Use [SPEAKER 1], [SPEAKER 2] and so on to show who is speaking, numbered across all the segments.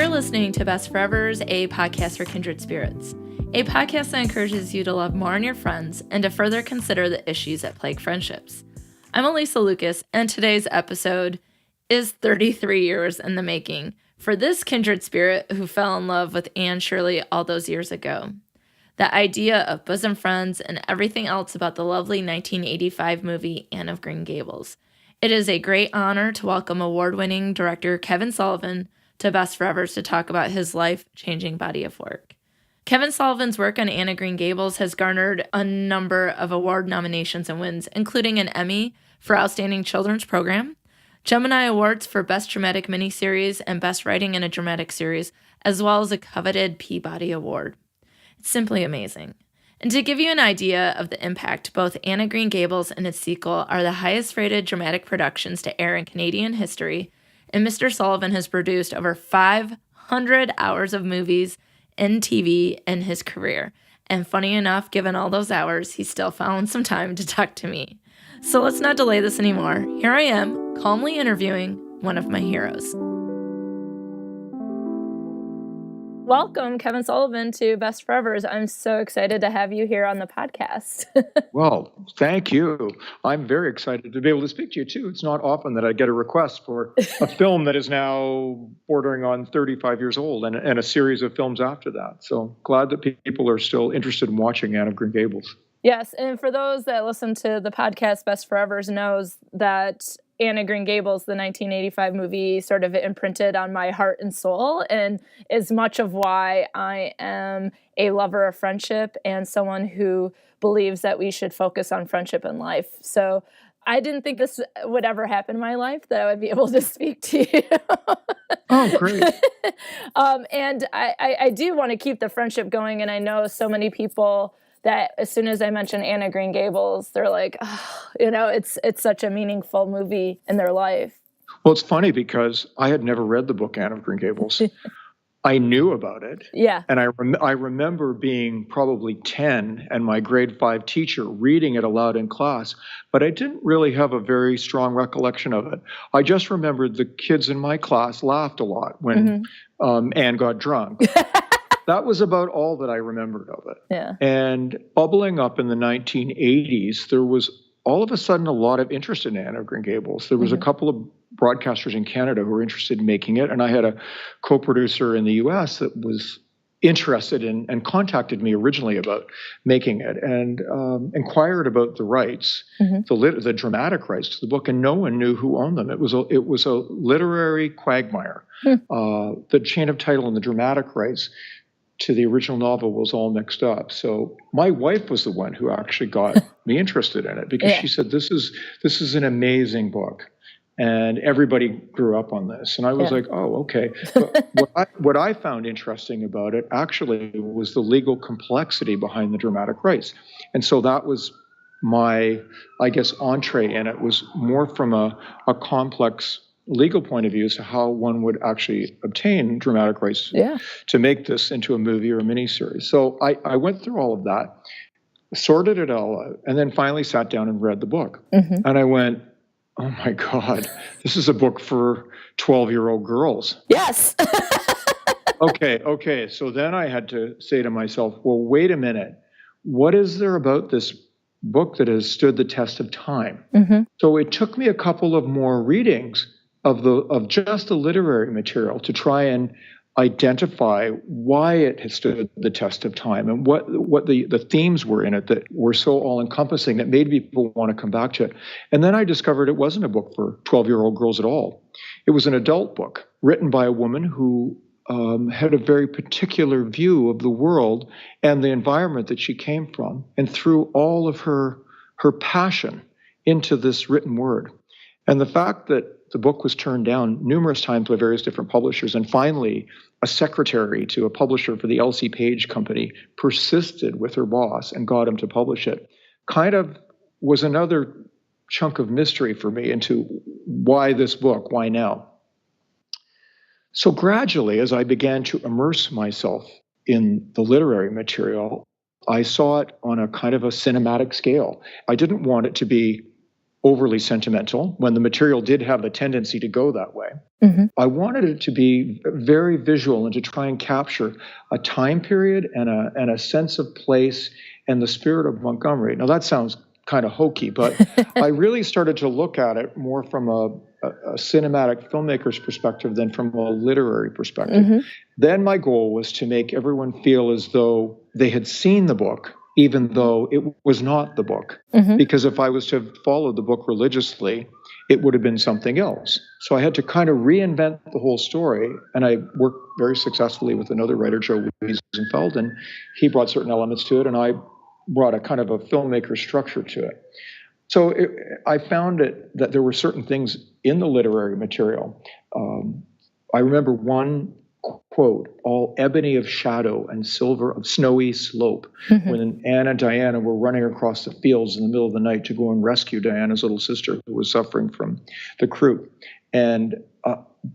[SPEAKER 1] You're listening to Best Forevers, a podcast for kindred spirits, a podcast that encourages you to love more on your friends and to further consider the issues that plague friendships. I'm Alysa Lucas, and today's episode is 33 years in the making for this kindred spirit who fell in love with Anne Shirley all those years ago. The idea of bosom friends and everything else about the lovely 1985 movie Anne of Green Gables. It is a great honor to welcome award-winning director Kevin Sullivan to Best Forevers to talk about his life-changing body of work. Kevin Sullivan's work on Anne of Green Gables has garnered a number of award nominations and wins, including an Emmy for Outstanding Children's Program, Gemini Awards for Best Dramatic Miniseries and Best Writing in a Dramatic Series, as well as a coveted Peabody Award. It's simply amazing. And to give you an idea of the impact, both Anne of Green Gables and its sequel are the highest-rated dramatic productions to air in Canadian history, and Mr. Sullivan has produced over 500 hours of movies and TV in his career. And funny enough, given all those hours, he still found some time to talk to me. So let's not delay this anymore. Here I am, calmly interviewing one of my heroes. Welcome, Kevin Sullivan, to Best Forevers. I'm so excited to have you here on the podcast.
[SPEAKER 2] Well, thank you. I'm very excited to be able to speak to you, too. It's not often that I get a request for a film that is now bordering on 35 years old and a series of films after that. So glad that people are still interested in watching Anne of Green Gables.
[SPEAKER 1] Yes, and for those that listen to the podcast, Best Forevers knows that Anne of Green Gables, the 1985 movie, sort of imprinted on my heart and soul, and is much of why I am a lover of friendship and someone who believes that we should focus on friendship in life. So I didn't think this would ever happen in my life, that I would be able to speak to you.
[SPEAKER 2] Oh, great.
[SPEAKER 1] And I do want to keep the friendship going, and I know so many people that as soon as I mention Anne of Green Gables, they're like, oh, it's such a meaningful movie in their life.
[SPEAKER 2] Well, it's funny because I had never read the book Anne of Green Gables. I knew about it.
[SPEAKER 1] Yeah.
[SPEAKER 2] And I remember being probably 10 and my grade 5 teacher reading it aloud in class, but I didn't really have a very strong recollection of it. I just remembered the kids in my class laughed a lot when Anne got drunk. That was about all that I remembered of it.
[SPEAKER 1] Yeah.
[SPEAKER 2] And bubbling up in the 1980s, there was all of a sudden a lot of interest in Anne of Green Gables. There was a couple of broadcasters in Canada who were interested in making it, and I had a co-producer in the U.S. that was interested in and contacted me originally about making it and inquired about the rights, the dramatic rights to the book, and no one knew who owned them. It was a literary quagmire. The chain of title and the dramatic rights to the original novel was all mixed up. So my wife was the one who actually got me interested in it because she said, this is an amazing book. And everybody grew up on this. And I was like, oh, okay. But what I found interesting about it actually was the legal complexity behind the dramatic rights. And so that was my, I guess, entree in it, was more from a complex legal point of view as to how one would actually obtain dramatic rights to make this into a movie or a miniseries. So I went through all of that, sorted it all out, and then finally sat down and read the book. And I went, oh my God, this is a book for 12-year-old girls.
[SPEAKER 1] Yes.
[SPEAKER 2] Okay. So then I had to say to myself, well, wait a minute. What is there about this book that has stood the test of time? So it took me a couple of more readings of just the literary material to try and identify why it has stood the test of time and what the themes were in it that were so all-encompassing that made people want to come back to it. And then I discovered it wasn't a book for 12-year-old girls at all. It was an adult book written by a woman who had a very particular view of the world and the environment that she came from, and threw all of her passion into this written word. And the fact that the book was turned down numerous times by various different publishers, and finally a secretary to a publisher for the L.C. Page Company persisted with her boss and got him to publish it, kind of was another chunk of mystery for me into why this book, why now? So gradually, as I began to immerse myself in the literary material, I saw it on a kind of a cinematic scale. I didn't want it to be overly sentimental, when the material did have a tendency to go that way. I wanted it to be very visual and to try and capture a time period and a sense of place and the spirit of Montgomery. Now, that sounds kind of hokey, but I really started to look at it more from a cinematic filmmaker's perspective than from a literary perspective. Then my goal was to make everyone feel as though they had seen the book, even though it was not the book. Because if I was to have followed the book religiously, it would have been something else. So I had to kind of reinvent the whole story, and I worked very successfully with another writer, Joe Wiesenfeld, and he brought certain elements to it, and I brought a kind of a filmmaker structure to it. So I found that there were certain things in the literary material. I remember one quote, "All ebony of shadow and silver of snowy slope," when Anne and Diana were running across the fields in the middle of the night to go and rescue Diana's little sister who was suffering from the croup. And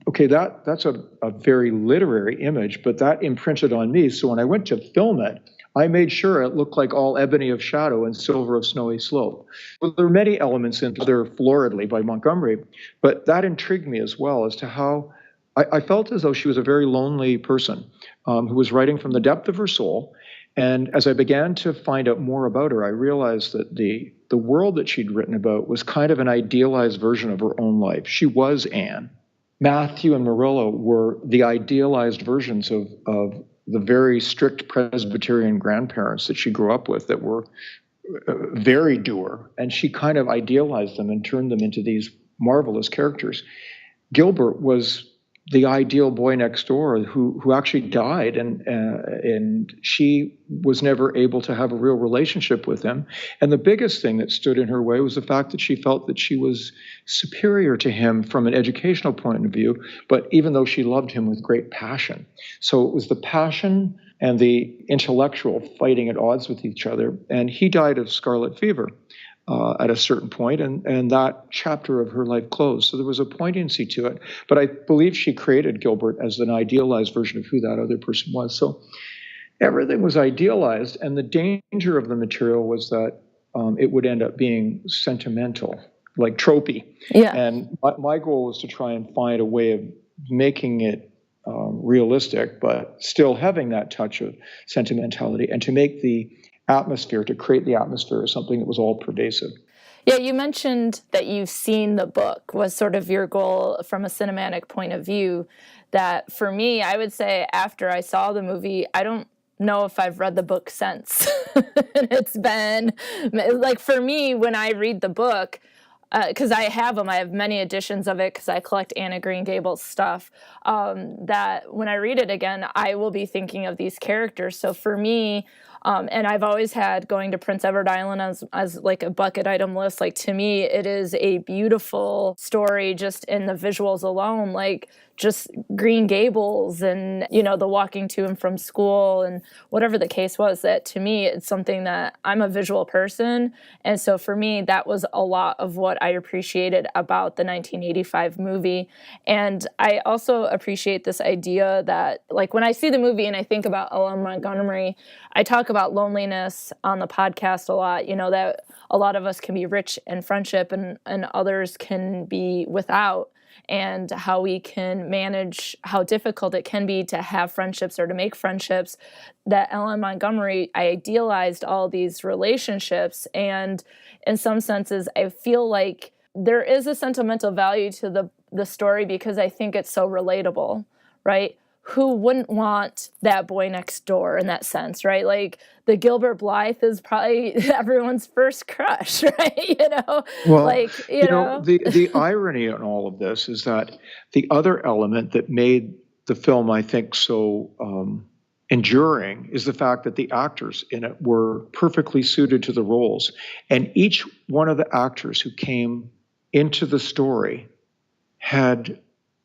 [SPEAKER 2] okay, that's a very literary image, but that imprinted on me. So when I went to film it, I made sure it looked like all ebony of shadow and silver of snowy slope. Well, there are many elements in Other Floridly by Montgomery, but that intrigued me as well as to how I felt as though she was a very lonely person who was writing from the depth of her soul. And as I began to find out more about her, I realized that the world that she'd written about was kind of an idealized version of her own life. She was Anne. Matthew and Marilla were the idealized versions of the very strict Presbyterian grandparents that she grew up with that were very dour. And she kind of idealized them and turned them into these marvelous characters. Gilbert was the ideal boy next door who actually died, and she was never able to have a real relationship with him. And the biggest thing that stood in her way was the fact that she felt that she was superior to him from an educational point of view, but even though she loved him with great passion. So it was the passion and the intellectual fighting at odds with each other. And he died of scarlet fever at a certain point, and that chapter of her life closed. So there was a poignancy to it. But I believe she created Gilbert as an idealized version of who that other person was. So everything was idealized, and the danger of the material was that it would end up being sentimental, like tropey.
[SPEAKER 1] Yeah.
[SPEAKER 2] And my goal was to try and find a way of making it realistic, but still having that touch of sentimentality, and to make the atmosphere, to create the atmosphere, of something that was all pervasive.
[SPEAKER 1] Yeah, you mentioned that you've seen the book was sort of your goal from a cinematic point of view. That for me, I would say after I saw the movie, I don't know if I've read the book since. It's been, like, for me, when I read the book, because I have many editions of it because I collect Anne of Green Gables stuff, that when I read it again, I will be thinking of these characters. So for me, and I've always had going to Prince Edward Island as like a bucket item list. Like, to me, it is a beautiful story just in the visuals alone, like just Green Gables and, the walking to and from school and whatever the case was. That to me, it's something that I'm a visual person. And so for me, that was a lot of what I appreciated about the 1985 movie. And I also appreciate this idea that, like, when I see the movie and I think about Ellen Montgomery, I talk about loneliness on the podcast a lot, that a lot of us can be rich in friendship and others can be without, and how we can manage how difficult it can be to have friendships or to make friendships. That Ellen Montgomery, I idealized all these relationships, and in some senses, I feel like there is a sentimental value to the story because I think it's so relatable, right? Who wouldn't want that boy next door in that sense, right? Like, the Gilbert Blythe is probably everyone's first crush, right?
[SPEAKER 2] Well,
[SPEAKER 1] know.
[SPEAKER 2] The irony in all of this is that the other element that made the film, I think, so enduring is the fact that the actors in it were perfectly suited to the roles. And each one of the actors who came into the story had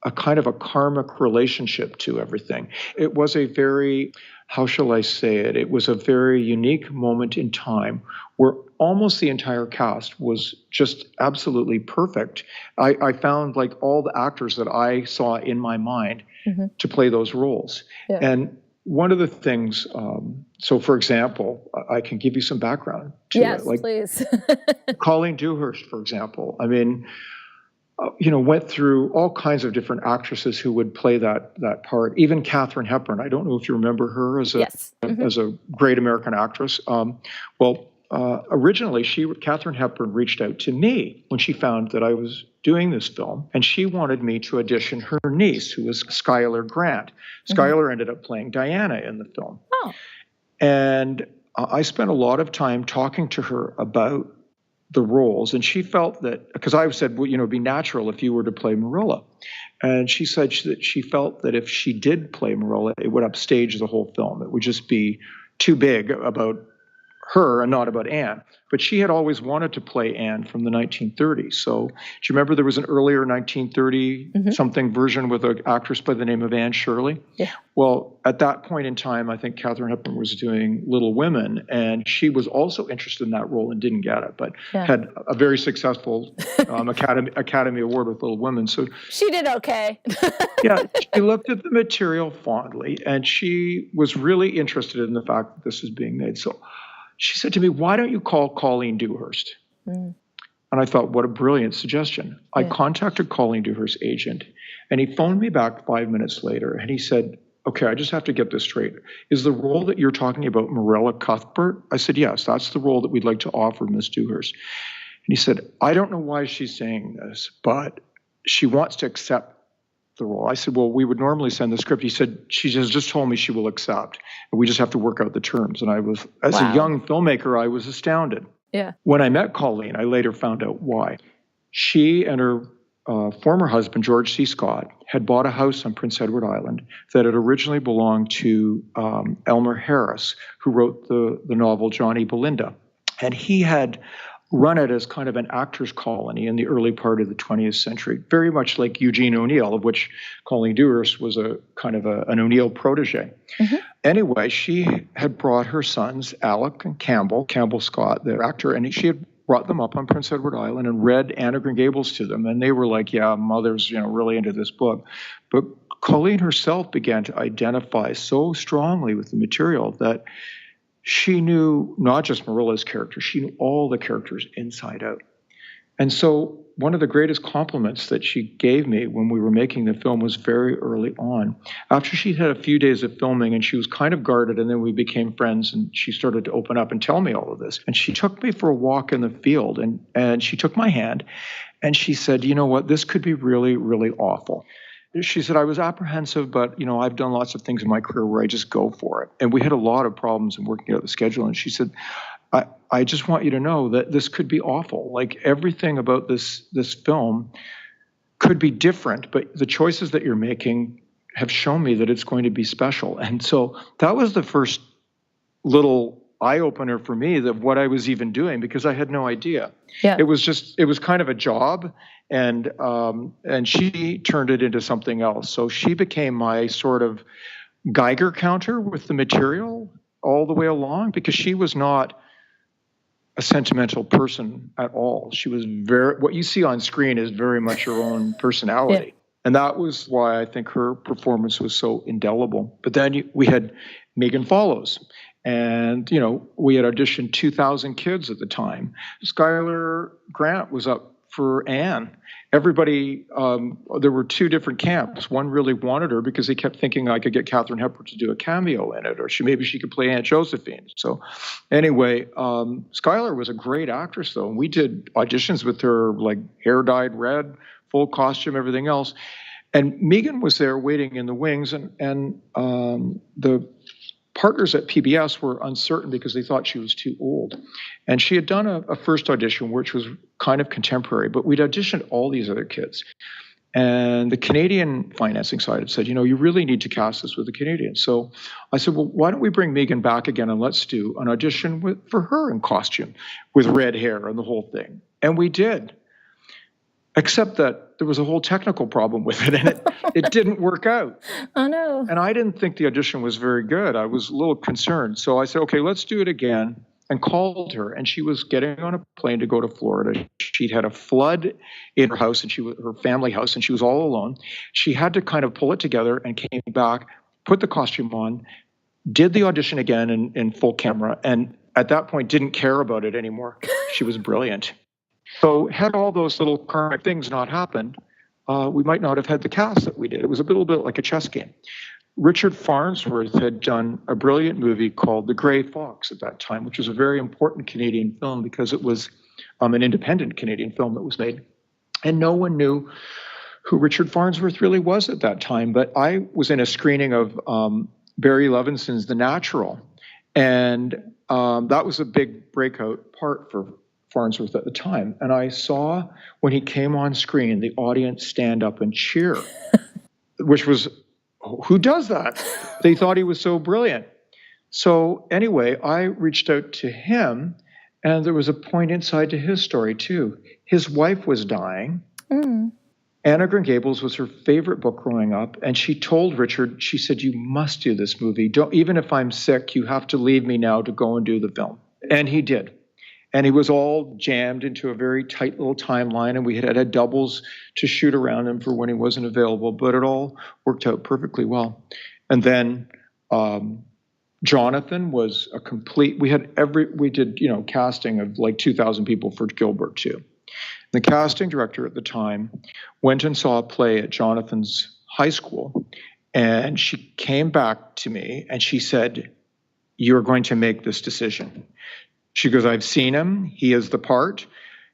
[SPEAKER 2] a kind of a karmic relationship to everything. It was a very, how shall I say it? It was a very unique moment in time where almost the entire cast was just absolutely perfect. I found like all the actors that I saw in my mind to play those roles.
[SPEAKER 1] Yeah.
[SPEAKER 2] And one of the things, so for example, I can give you some background to
[SPEAKER 1] yes,
[SPEAKER 2] it. Like
[SPEAKER 1] please.
[SPEAKER 2] Colleen Dewhurst, for example. I mean, went through all kinds of different actresses who would play that part. Even Katharine Hepburn. I don't know if you remember her as a
[SPEAKER 1] yes. Mm-hmm.
[SPEAKER 2] as a great American actress. Originally, Katharine Hepburn reached out to me when she found that I was doing this film, and she wanted me to audition her niece, who was Schuyler Grant. Schuyler ended up playing Diana in the film.
[SPEAKER 1] Oh.
[SPEAKER 2] And I spent a lot of time talking to her about the roles, and she felt that, because I said, well, it'd be natural if you were to play Marilla. And she said that she felt that if she did play Marilla, it would upstage the whole film. It would just be too big about her and not about Anne. But she had always wanted to play Anne from the 1930s. So do you remember there was an earlier 1930 something version with an actress by the name of Anne Shirley?
[SPEAKER 1] Yeah.
[SPEAKER 2] Well, at that point in time, I think Katharine Hepburn was doing Little Women, and she was also interested in that role and didn't get it, but had a very successful Academy Award with Little Women. So
[SPEAKER 1] she did okay.
[SPEAKER 2] Yeah, she looked at the material fondly, and she was really interested in the fact that this was being made. So she said to me, "Why don't you call Colleen Dewhurst?" And I thought, what a brilliant suggestion. I contacted Colleen Dewhurst's agent, and he phoned me back 5 minutes later, and he said, "Okay, I just have to get this straight. Is the role that you're talking about Marilla Cuthbert?" I said, "Yes, that's the role that we'd like to offer Miss Dewhurst." And he said, "I don't know why she's saying this, but she wants to accept the role." I said, "Well, we would normally send the script." He said, "She just told me she will accept, and we just have to work out the terms." And I was, as a young filmmaker, I was astounded.
[SPEAKER 1] Yeah.
[SPEAKER 2] When I met Colleen, I later found out why. She and her former husband, George C. Scott, had bought a house on Prince Edward Island that had originally belonged to Elmer Harris, who wrote the novel Johnny Belinda. And he had run it as kind of an actors' colony in the early part of the 20th century, very much like Eugene O'Neill, of which Colleen Dewhurst was a kind of an O'Neill protege. Anyway, she had brought her sons, Alec and Campbell Scott, the actor, and she had brought them up on Prince Edward Island and read Anne of Green Gables to them, and they were like, "Yeah, Mother's really into this book." But Colleen herself began to identify so strongly with the material that she knew not just Marilla's character, she knew all the characters inside out. And so one of the greatest compliments that she gave me when we were making the film was very early on. After she'd had a few days of filming and she was kind of guarded, and then we became friends, and she started to open up and tell me all of this. And she took me for a walk in the field, and she took my hand and she said, "You know what, this could be really, really awful." She said, "I was apprehensive, but, I've done lots of things in my career where I just go for it." And we had a lot of problems in working out the schedule. And she said, I just want you to know that this could be awful. Like, everything about this film could be different, but the choices that you're making have shown me that it's going to be special." And so that was the first little eye-opener for me of what I was even doing, because I had no idea.
[SPEAKER 1] Yeah.
[SPEAKER 2] It was kind of a job, and she turned it into something else. So she became my sort of Geiger counter with the material all the way along, because she was not a sentimental person at all. She was what you see on screen is very much her own personality. Yeah. And that was why I think her performance was so indelible. But then we had Megan Follows. And, we had auditioned 2,000 kids at the time. Schuyler Grant was up for Anne. Everybody, there were two different camps. One really wanted her because they kept thinking I could get Katharine Hepburn to do a cameo in it, or maybe she could play Aunt Josephine. So anyway, Schuyler was a great actress, though. And we did auditions with her, like hair dyed red, full costume, everything else. And Megan was there waiting in the wings, and the partners at PBS were uncertain because they thought she was too old. And she had done a first audition, which was kind of contemporary, but we'd auditioned all these other kids. And the Canadian financing side had said, you really need to cast this with the Canadians. So I said, well, why don't we bring Megan back again and let's do an audition for her in costume with red hair and the whole thing. And we did. Except that there was a whole technical problem with it, and it didn't work out.
[SPEAKER 1] Oh, no.
[SPEAKER 2] And I didn't think the audition was very good. I was a little concerned. So I said, okay, let's do it again, and called her. And she was getting on a plane to go to Florida. She'd had a flood in her house, and her family house, and she was all alone. She had to kind of pull it together and came back, put the costume on, did the audition again in full camera, and at that point didn't care about it anymore. She was brilliant. So had all those little karmic things not happened, we might not have had the cast that we did. It was a little bit like a chess game. Richard Farnsworth had done a brilliant movie called The Grey Fox at that time, which was a very important Canadian film because it was an independent Canadian film that was made. And no one knew who Richard Farnsworth really was at that time. But I was in a screening of Barry Levinson's The Natural. And that was a big breakout part for Farnsworth at the time. And I saw when he came on screen, the audience stand up and cheer, which was, who does that? They thought he was so brilliant. So anyway, I reached out to him, and there was a point inside to his story too. His wife was dying. Anne of Green Gables was her favorite book growing up, and she told Richard, she said, "You must do this movie. Don't, even if I'm sick, you have to leave me now to go and do the film." And he did. And he was all jammed into a very tight little timeline, and we had doubles to shoot around him for when he wasn't available, but it all worked out perfectly well. And then Jonathan was a complete, we did, casting of like 2,000 people for Gilbert too. The casting director at the time went and saw a play at Jonathan's high school, and she came back to me and she said, "You're going to make this decision." She goes, "I've seen him. He is the part.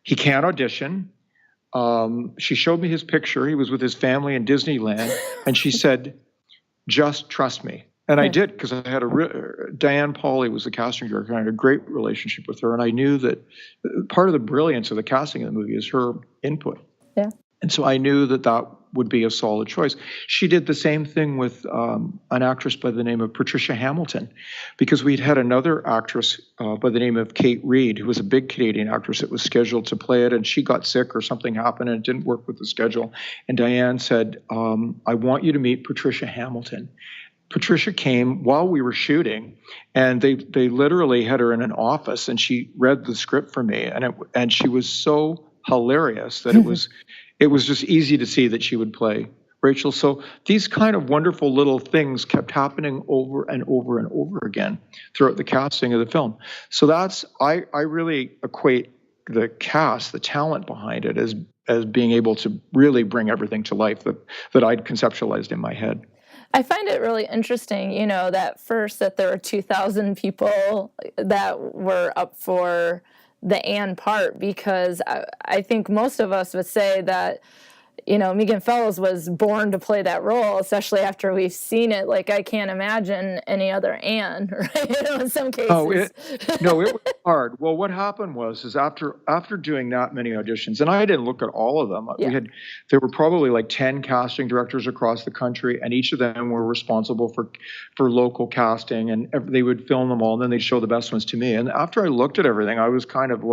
[SPEAKER 2] He can't audition." She showed me his picture. He was with his family in Disneyland. And she said, "Just trust me." And I did, because I had Diane Pauly was the casting director, and I had a great relationship with her. And I knew that part of the brilliance of the casting of the movie is her input.
[SPEAKER 1] Yeah.
[SPEAKER 2] And so I knew that would be a solid choice. She did the same thing with an actress by the name of Patricia Hamilton, because we'd had another actress by the name of Kate Reid, who was a big Canadian actress that was scheduled to play it, and she got sick or something happened and it didn't work with the schedule. And Diane said, "I want you to meet Patricia Hamilton." Patricia came while we were shooting, and they literally had her in an office, and she read the script for me, and she was so hilarious that it was just easy to see that she would play Rachel. So these kind of wonderful little things kept happening over and over and over again throughout the casting of the film. So I really equate the cast, the talent behind it, as being able to really bring everything to life that I'd conceptualized in my head.
[SPEAKER 1] I find it really interesting, that there were 2,000 people that were up for the Anne part, because I think most of us would say that, Megan Fellows was born to play that role, especially after we've seen it. Like, I can't imagine any other Anne, right? In some cases.
[SPEAKER 2] It was hard. Well, what happened was after doing that many auditions, and I didn't look at all of them.
[SPEAKER 1] Yeah.
[SPEAKER 2] There were probably like 10 casting directors across the country, and each of them were responsible for local casting, and they would film them all, and then they'd show the best ones to me. And after I looked at everything, I was kind of,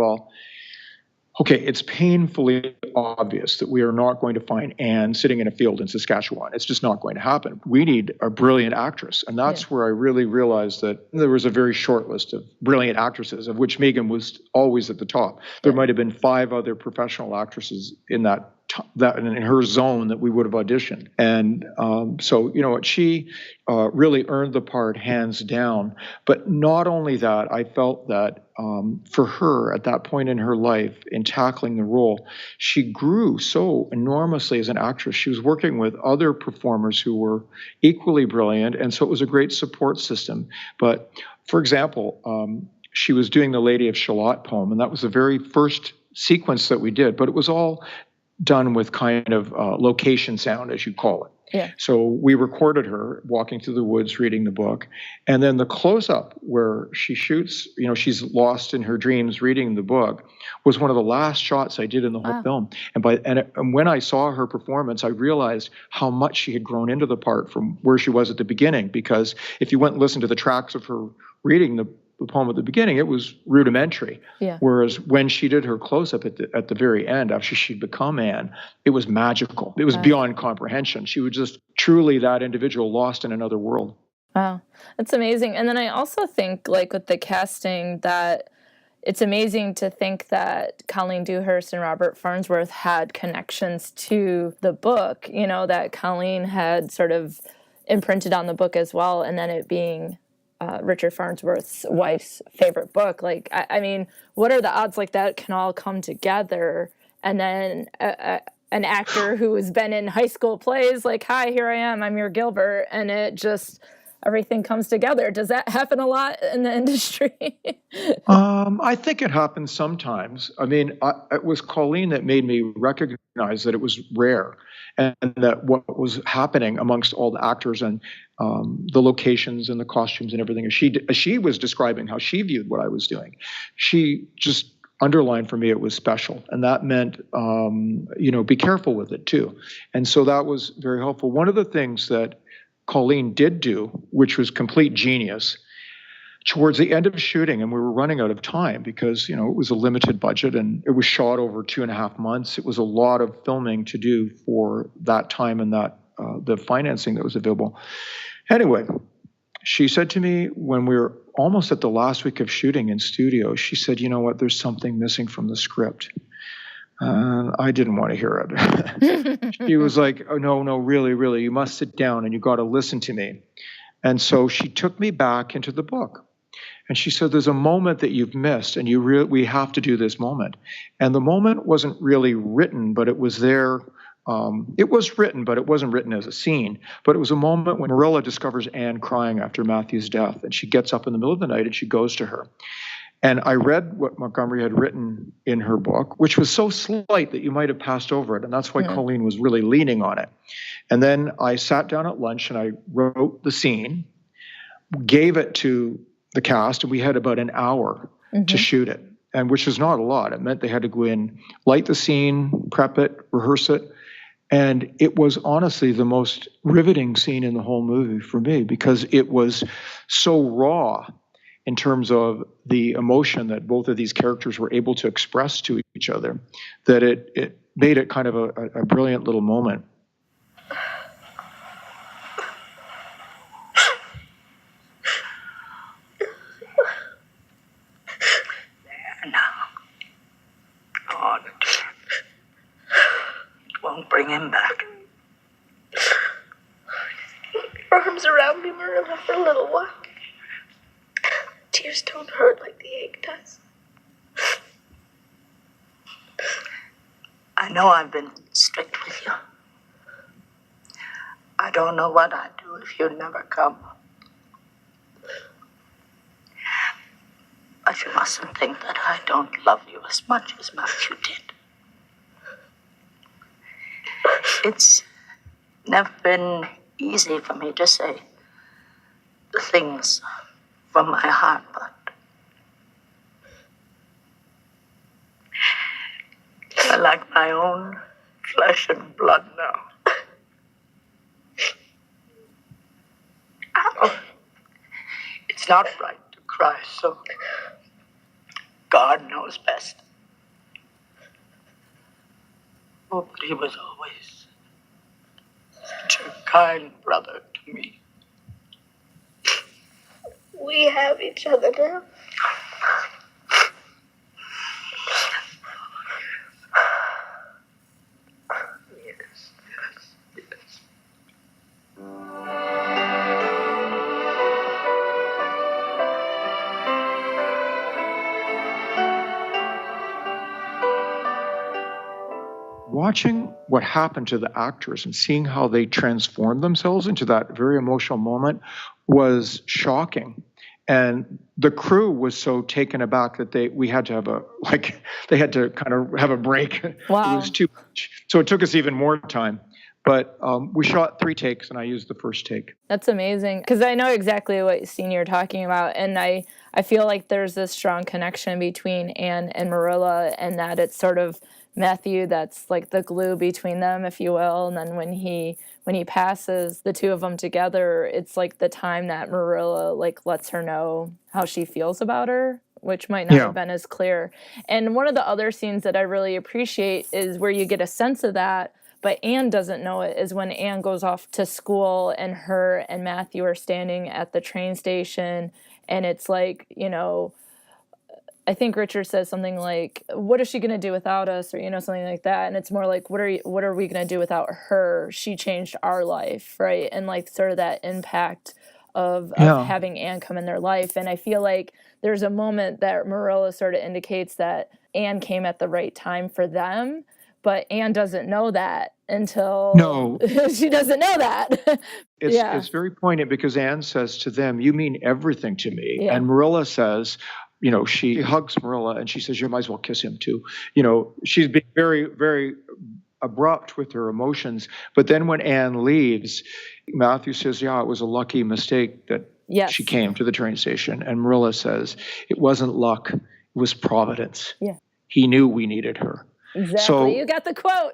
[SPEAKER 2] okay, it's painfully obvious that we are not going to find Anne sitting in a field in Saskatchewan. It's just not going to happen. We need a brilliant actress. And that's where I really realized that there was a very short list of brilliant actresses, of which Megan was always at the top. There might have been 5 other professional actresses in that in her zone that we would have auditioned. And so, she really earned the part hands down. But not only that, I felt that for her at that point in her life, in tackling the role, she grew so enormously as an actress. She was working with other performers who were equally brilliant, and so it was a great support system. But for example, she was doing the Lady of Shalott poem, and that was the very first sequence that we did, but it was all done with kind of location sound, as you call it.
[SPEAKER 1] Yeah.
[SPEAKER 2] So we recorded her walking through the woods reading the book, and then the close-up where she shoots, she's lost in her dreams reading the book, was one of the last shots I did in the whole film. And when I saw her performance, I realized how much she had grown into the part from where she was at the beginning. Because if you went and listened to the tracks of her reading the poem at the beginning, it was rudimentary.
[SPEAKER 1] Yeah.
[SPEAKER 2] Whereas when she did her close-up at the very end, after she'd become Anne, it was magical. It was beyond comprehension. She was just truly that individual lost in another world.
[SPEAKER 1] Wow, that's amazing. And then I also think, like, with the casting, that it's amazing to think that Colleen Dewhurst and Robert Farnsworth had connections to the book, that Colleen had sort of imprinted on the book as well, and then it being Richard Farnsworth's wife's favorite book. Like, I mean, what are the odds like that can all come together? And then an actor who has been in high school plays, like, hi, here I am, I'm your Gilbert, and it just, everything comes together. Does that happen a lot in the industry?
[SPEAKER 2] I think it happens sometimes. I mean, it was Colleen that made me recognize that it was rare, and that what was happening amongst all the actors and the locations and the costumes and everything, as she was describing how she viewed what I was doing, she just underlined for me it was special, and that meant be careful with it too. And so that was very helpful. One of the things that Colleen did do, which was complete genius, towards the end of shooting, and we were running out of time because it was a limited budget and it was shot over 2.5 months. It was a lot of filming to do for that time and that the financing that was available. Anyway, she said to me when we were almost at the last week of shooting in studio, she said, "You know what? There's something missing from the script." I didn't want to hear it. She was like, "Oh, no, really, you must sit down and you got to listen to me." And so she took me back into the book. And she said, "There's a moment that you've missed, and we have to do this moment." And the moment wasn't really written, but it was there. It was written, but it wasn't written as a scene. But it was a moment when Marilla discovers Anne crying after Matthew's death, and she gets up in the middle of the night and she goes to her. And I read what Montgomery had written in her book, which was so slight that you might have passed over it. And that's why Colleen was really leaning on it. And then I sat down at lunch and I wrote the scene, gave it to the cast, and we had about an hour to shoot it, and which is not a lot. It meant they had to go in, light the scene, prep it, rehearse it. And it was honestly the most riveting scene in the whole movie for me because it was so raw in terms of the emotion that both of these characters were able to express to each other, that it made it kind of a brilliant little moment.
[SPEAKER 3] There now. God. It won't bring him back.
[SPEAKER 4] Your arms around me, Marilla, for a little while. Tears don't hurt like the ache does.
[SPEAKER 3] I know I've been strict with you. I don't know what I'd do if you'd never come. But you mustn't think that I don't love you as much as Matthew did. It's never been easy for me to say the things from my heart, but I like my own flesh and blood now. Oh, it's not right to cry, so God knows best. Oh, but he was always such a kind brother to me.
[SPEAKER 4] We have each other now.
[SPEAKER 3] Yes.
[SPEAKER 2] Watching what happened to the actors and seeing how they transformed themselves into that very emotional moment was shocking. And the crew was so taken aback that they had to kind of have a break.
[SPEAKER 1] Wow.
[SPEAKER 2] It was too much. So it took us even more time. But we shot 3 takes, and I used the first take.
[SPEAKER 1] That's amazing, because I know exactly what scene you're talking about, and I feel like there's this strong connection between Anne and Marilla, and that it's sort of Matthew that's like the glue between them, if you will. And then when he passes, the two of them together, it's like the time that Marilla like lets her know how she feels about her, which might not have been as clear. And one of the other scenes that I really appreciate is where you get a sense of that, but Anne doesn't know it, is when Anne goes off to school and her and Matthew are standing at the train station, and it's like, I think Richard says something like, "What is she going to do without us?" or something like that. And it's more like, what are we going to do without her? She changed our life, right? And like sort of that impact of
[SPEAKER 2] Yeah.
[SPEAKER 1] having Anne come in their life. And I feel like there's a moment that Marilla sort of indicates that Anne came at the right time for them, but Anne doesn't know that until
[SPEAKER 2] No.
[SPEAKER 1] she doesn't know that.
[SPEAKER 2] It's very poignant because Anne says to them, "You mean everything to me."
[SPEAKER 1] Yeah.
[SPEAKER 2] And Marilla says, she hugs Marilla and she says, "You might as well kiss him too." She's being very, very abrupt with her emotions. But then when Anne leaves, Matthew says, "Yeah, it was a lucky mistake that she came to the train station." And Marilla says, "It wasn't luck, it was providence."
[SPEAKER 1] Yeah.
[SPEAKER 2] He knew we needed her.
[SPEAKER 1] Exactly.
[SPEAKER 2] So,
[SPEAKER 1] you got the quote.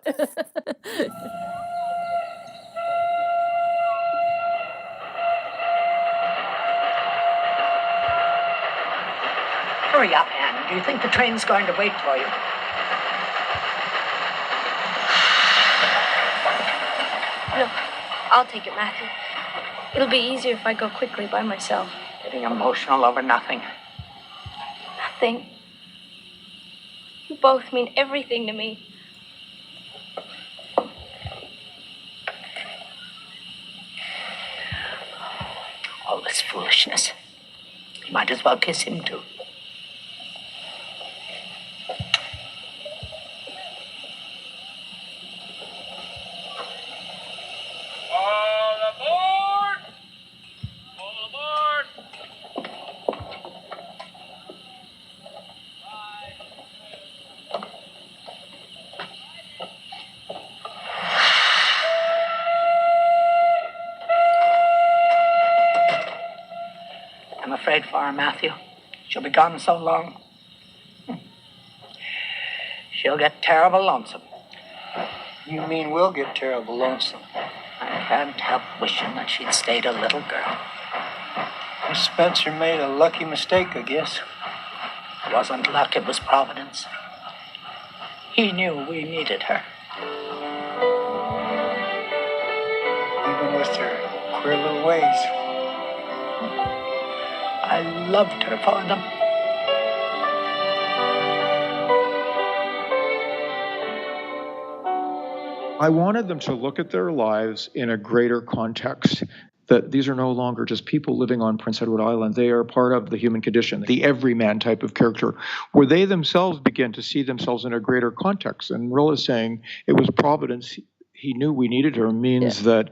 [SPEAKER 3] Hurry up, Anne. Do you think the train's going to wait for you?
[SPEAKER 4] No, I'll take it, Matthew. It'll be easier if I go quickly by myself.
[SPEAKER 3] Getting emotional over nothing.
[SPEAKER 4] Nothing. You both mean everything to me.
[SPEAKER 3] All this foolishness. You might as well kiss him too.
[SPEAKER 5] All aboard! All aboard!
[SPEAKER 3] I'm afraid for her, Matthew. She'll be gone so long. She'll get terrible lonesome.
[SPEAKER 6] You mean we'll get terrible lonesome?
[SPEAKER 3] I can't help wishing that she'd stayed a little girl.
[SPEAKER 6] Miss Spencer made a lucky mistake, I guess.
[SPEAKER 3] It wasn't luck, it was providence. He knew we needed her.
[SPEAKER 6] Even with her queer little ways.
[SPEAKER 3] I loved her for them.
[SPEAKER 2] I wanted them to look at their lives in a greater context, that these are no longer just people living on Prince Edward Island. They are part of the human condition, the everyman type of character, where they themselves begin to see themselves in a greater context. And Marilla's saying it was providence. He knew we needed her, means that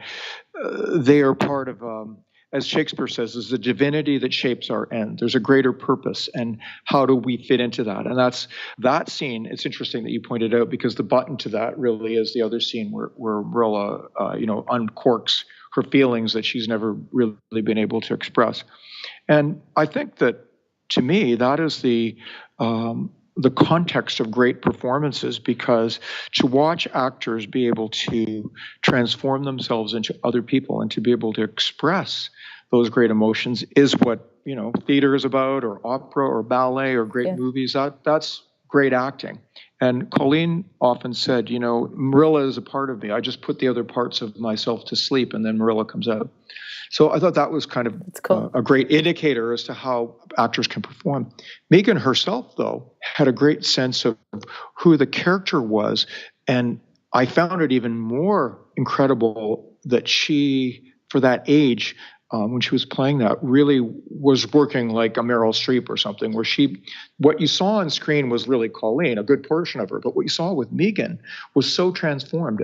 [SPEAKER 2] they are part of, as Shakespeare says, is the divinity that shapes our end. There's a greater purpose, and how do we fit into that? And that's that scene. It's interesting that you pointed out, because the button to that really is the other scene where Marilla, uncorks her feelings that she's never really been able to express. And I think that, to me, that is the context of great performances, because to watch actors be able to transform themselves into other people and to be able to express those great emotions is what, theater is about, or opera or ballet or great movies. That's great acting. And Colleen often said, Marilla is a part of me. I just put the other parts of myself to sleep, and then Marilla comes out. So I thought that was kind of a great indicator as to how actors can perform. Megan herself, though, had a great sense of who the character was. And I found it even more incredible that she, for that age, when she was playing that, really was working like a Meryl Streep or something, where what you saw on screen was really Colleen, a good portion of her, but what you saw with Megan was so transformed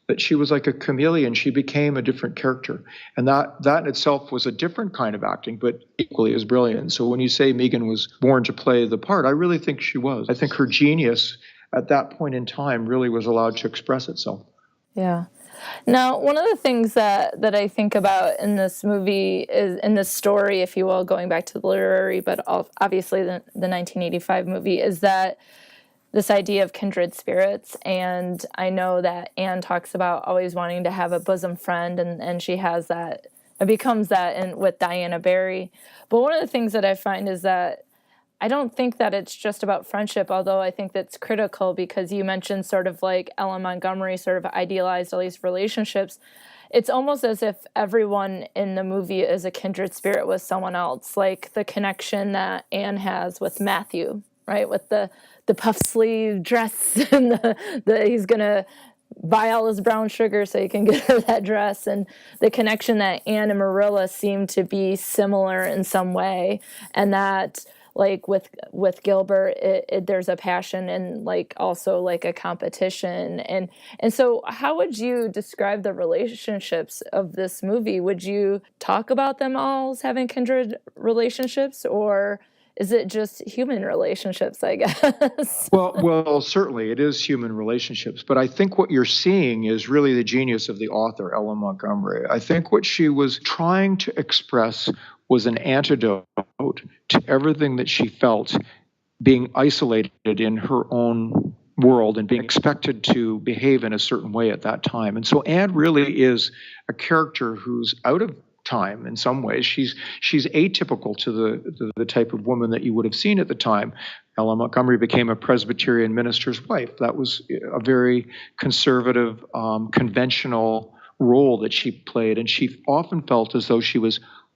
[SPEAKER 2] that she was like a chameleon. She became a different character. And that in itself was a different kind of acting, but equally as brilliant. So when you say Megan was born to play the part, I really think she was. I think her genius at that point in time really was allowed to express itself.
[SPEAKER 1] Yeah. Now, one of the things that I think about in this movie is, in this story, if you will, going back to the literary, but obviously the 1985 movie, is that this idea of kindred spirits. And I know that Anne talks about always wanting to have a bosom friend, and she has that, it becomes that with Diana Barry. But one of the things that I find is that I don't think that it's just about friendship, although I think that's critical, because you mentioned sort of like Ellen Montgomery sort of idealized all these relationships. It's almost as if everyone in the movie is a kindred spirit with someone else, like the connection that Anne has with Matthew, right? With the puff sleeve dress, and he's going to buy all this brown sugar so you can get her that dress, and the connection that Anne and Marilla seem to be similar in some way, and that like with Gilbert, there's a passion and like also like a competition, and so how would you describe the relationships of this movie? Would you talk about them all as having kindred relationships, or is it just human relationships, I guess?
[SPEAKER 2] Well, certainly it is human relationships, but I think what you're seeing is really the genius of the author, Ellen Montgomery. I think what she was trying to express was an antidote to everything that she felt being isolated in her own world and being expected to behave in a certain way at that time. And so Anne really is a character who's out of time in some ways. She's atypical to the type of woman that you would have seen at the time. Ellen Montgomery became a Presbyterian minister's wife. That was a very conservative, conventional role that she played, and she often felt as though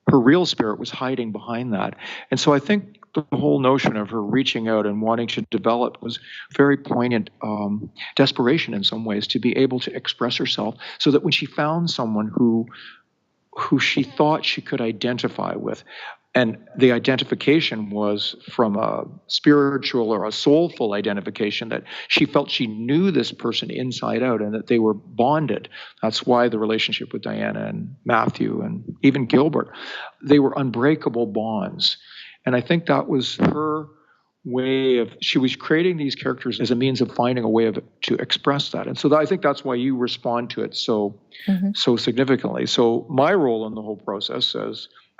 [SPEAKER 2] her real spirit was hiding behind that. And so I think the whole notion of her reaching out and wanting to develop was very poignant desperation in some ways, to be able to express herself, so that when she found someone who she thought she could identify with, and the identification was from a spiritual or a soulful identification, that she felt she knew this person inside out and that they were bonded. That's why the relationship with Diana and Matthew and even Gilbert, they were unbreakable bonds. And I think that was her way of, she was creating these characters as a means of finding a way to express that. And so I think that's why you respond to it so significantly. So my role in the whole process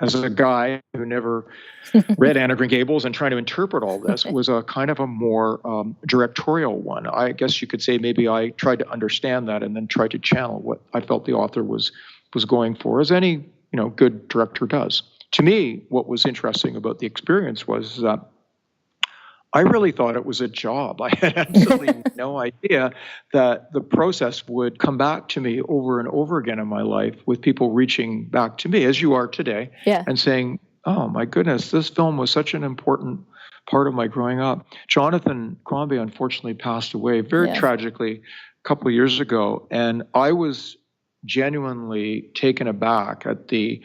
[SPEAKER 2] as a guy who never read Anne of Green Gables and trying to interpret all this was a kind of a more directorial one. I guess you could say maybe I tried to understand that and then tried to channel what I felt the author was going for, as any good director does. To me, what was interesting about the experience was that I really thought it was a job. I had absolutely no idea that the process would come back to me over and over again in my life, with people reaching back to me, as you are today, and saying, oh my goodness, this film was such an important part of my growing up. Jonathan Crombie unfortunately passed away very tragically a couple of years ago, and I was genuinely taken aback at the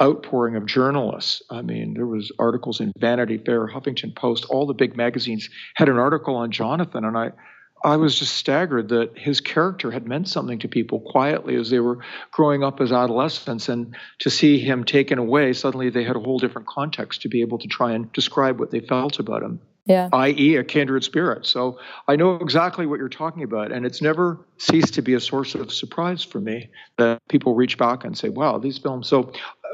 [SPEAKER 2] outpouring of journalists. I mean, there was articles in Vanity Fair, Huffington Post, all the big magazines had an article on Jonathan, and I was just staggered that his character had meant something to people quietly as they were growing up as adolescents, and to see him taken away, suddenly they had a whole different context to be able to try and describe what they felt about him. I.e. a kindred spirit. So I know exactly what you're talking about, and it's never ceased to be a source of surprise for me that people reach back and say, wow, these films. So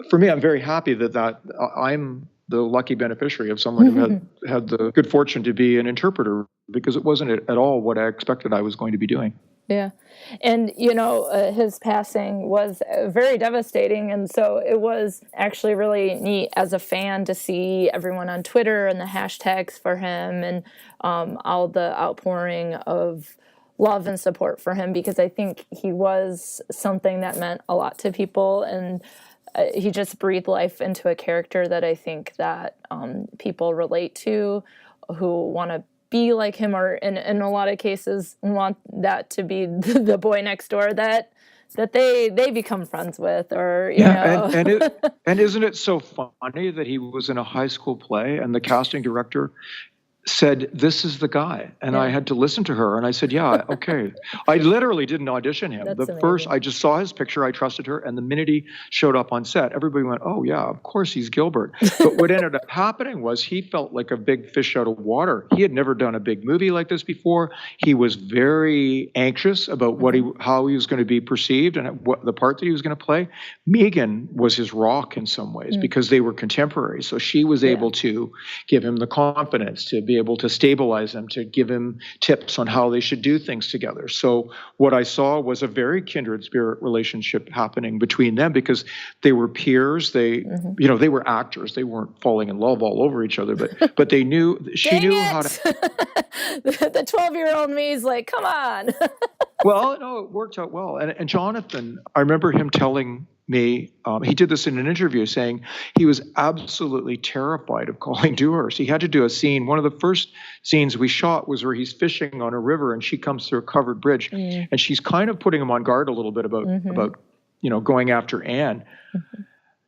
[SPEAKER 2] for me, I'm very happy that I'm the lucky beneficiary of someone who had the good fortune to be an interpreter, because it wasn't at all what I expected I was going to be doing.
[SPEAKER 1] Yeah. And, his passing was very devastating. And so it was actually really neat as a fan to see everyone on Twitter and the hashtags for him, and all the outpouring of love and support for him, because I think he was something that meant a lot to people. And he just breathed life into a character that I think that people relate to, who want to be like him, or in a lot of cases want that to be the boy next door that they become friends with, or you know.
[SPEAKER 2] And isn't it so funny that he was in a high school play and the casting director said, this is the guy. And I had to listen to her. And I said, yeah, okay. I literally didn't audition him. First, I just saw his picture. I trusted her. And the minute he showed up on set, everybody went, oh, yeah, of course he's Gilbert. But what ended up happening was he felt like a big fish out of water. He had never done a big movie like this before. He was very anxious about how he was going to be perceived and what the part that he was going to play. Megan was his rock in some ways because they were contemporaries. So she was able to give him the confidence to be able to stabilize them, to give him tips on how they should do things together. So what I saw was a very kindred spirit relationship happening between them, because they were peers. They, they were actors. They weren't falling in love all over each other, but they knew, she knew how to.
[SPEAKER 1] The 12-year-old me is like, come on.
[SPEAKER 2] Well, no, it worked out well. And Jonathan, I remember him telling me. He did this in an interview saying he was absolutely terrified of calling Dewhurst. He had to do a scene. One of the first scenes we shot was where he's fishing on a river and she comes through a covered bridge, and she's kind of putting him on guard a little bit about going after Anne.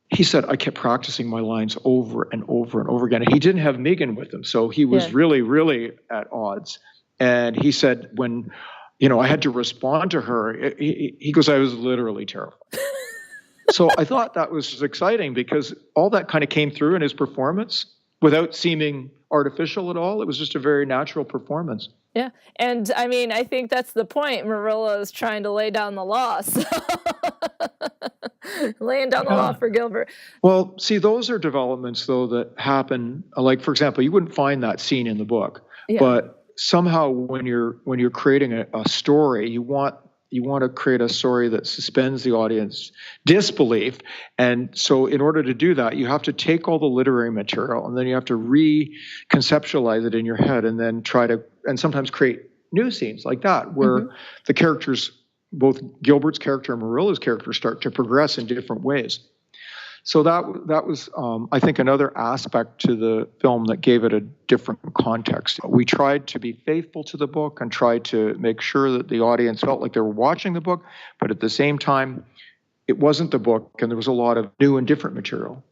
[SPEAKER 2] He said, I kept practicing my lines over and over and over again. And he didn't have Megan with him, so he was really, really at odds. And he said, when, I had to respond to her, he goes, I was literally terrified. So I thought that was exciting because all that kind of came through in his performance without seeming artificial at all. It was just a very natural performance.
[SPEAKER 1] Yeah. And I mean, I think that's the point. Marilla is trying to lay down the law. So laying down the law for Gilbert.
[SPEAKER 2] Well, see, those are developments, though, that happen. Like, for example, you wouldn't find that scene in the book, but somehow when you're creating a story, you want to create a story that suspends the audience disbelief. And so in order to do that, you have to take all the literary material and then you have to reconceptualize it in your head and then and sometimes create new scenes like that where the characters, both Gilbert's character and Marilla's character, start to progress in different ways. So that was, I think, another aspect to the film that gave it a different context. We tried to be faithful to the book and tried to make sure that the audience felt like they were watching the book, but at the same time, it wasn't the book, and there was a lot of new and different material.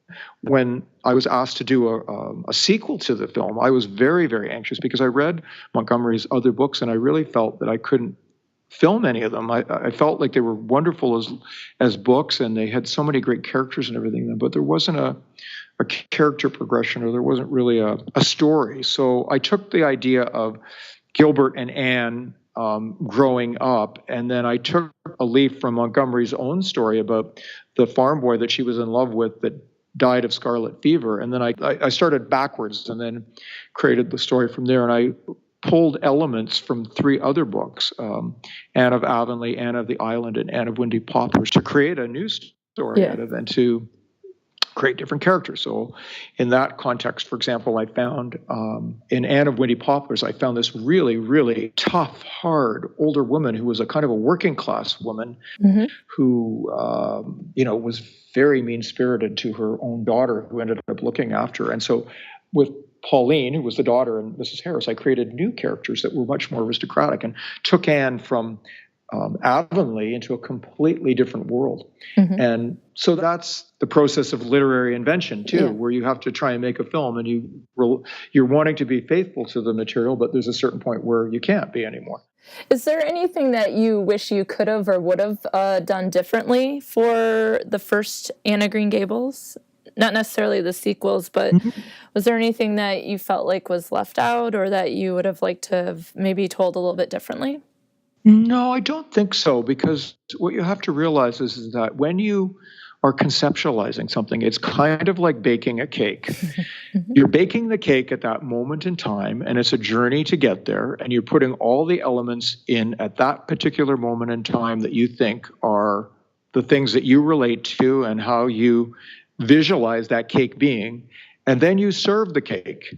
[SPEAKER 2] When I was asked to do a sequel to the film, I was very, very anxious because I read Montgomery's other books, and I really felt that I couldn't film any of them. I felt like they were wonderful as books, and they had so many great characters and everything, but there wasn't a character progression, or there wasn't really a story. So I took the idea of Gilbert and Anne growing up, and then I took a leaf from Montgomery's own story about the farm boy that she was in love with that died of scarlet fever, and then I started backwards and then created the story from there, and I pulled elements from 3 other books, Anne of Avonlea, Anne of the Island, and Anne of Windy Poplars, to create a new story out of it and to create different characters. So in that context, for example, I found in Anne of Windy Poplars, I found this really, really tough, hard older woman who was a kind of a working class woman who, was very mean-spirited to her own daughter who ended up looking after her. And so with Pauline, who was the daughter, and Mrs. Harris, I created new characters that were much more aristocratic and took Anne from Avonlea into a completely different world. And so that's the process of literary invention too, where you have to try and make a film and you're wanting to be faithful to the material, but there's a certain point where you can't be anymore.
[SPEAKER 1] Is there anything that you wish you could have or would have done differently for the first Anne of Green Gables? Not necessarily the sequels, but was there anything that you felt like was left out or that you would have liked to have maybe told a little bit differently?
[SPEAKER 2] No, I don't think so, because what you have to realize is that when you are conceptualizing something, it's kind of like baking a cake. You're baking the cake at that moment in time, and it's a journey to get there, and you're putting all the elements in at that particular moment in time that you think are the things that you relate to and how you visualize that cake being, and then you serve the cake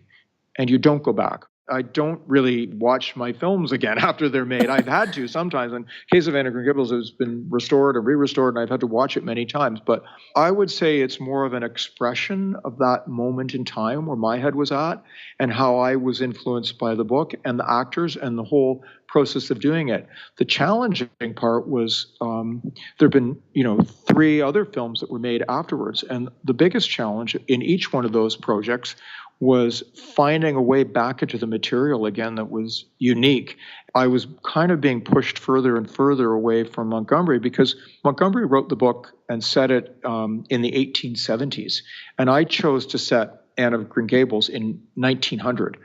[SPEAKER 2] and you don't go back. I don't really watch my films again after they're made. I've had to sometimes. In the case of Anne of Green Gables, it's been restored and re-restored, and I've had to watch it many times. But I would say it's more of an expression of that moment in time where my head was at and how I was influenced by the book and the actors and the whole process of doing it. The challenging part was there have been, 3 other films that were made afterwards. And the biggest challenge in each one of those projects was finding a way back into the material again that was unique. I was kind of being pushed further and further away from Montgomery because Montgomery wrote the book and set it in the 1870s. And I chose to set Anne of Green Gables in 1900,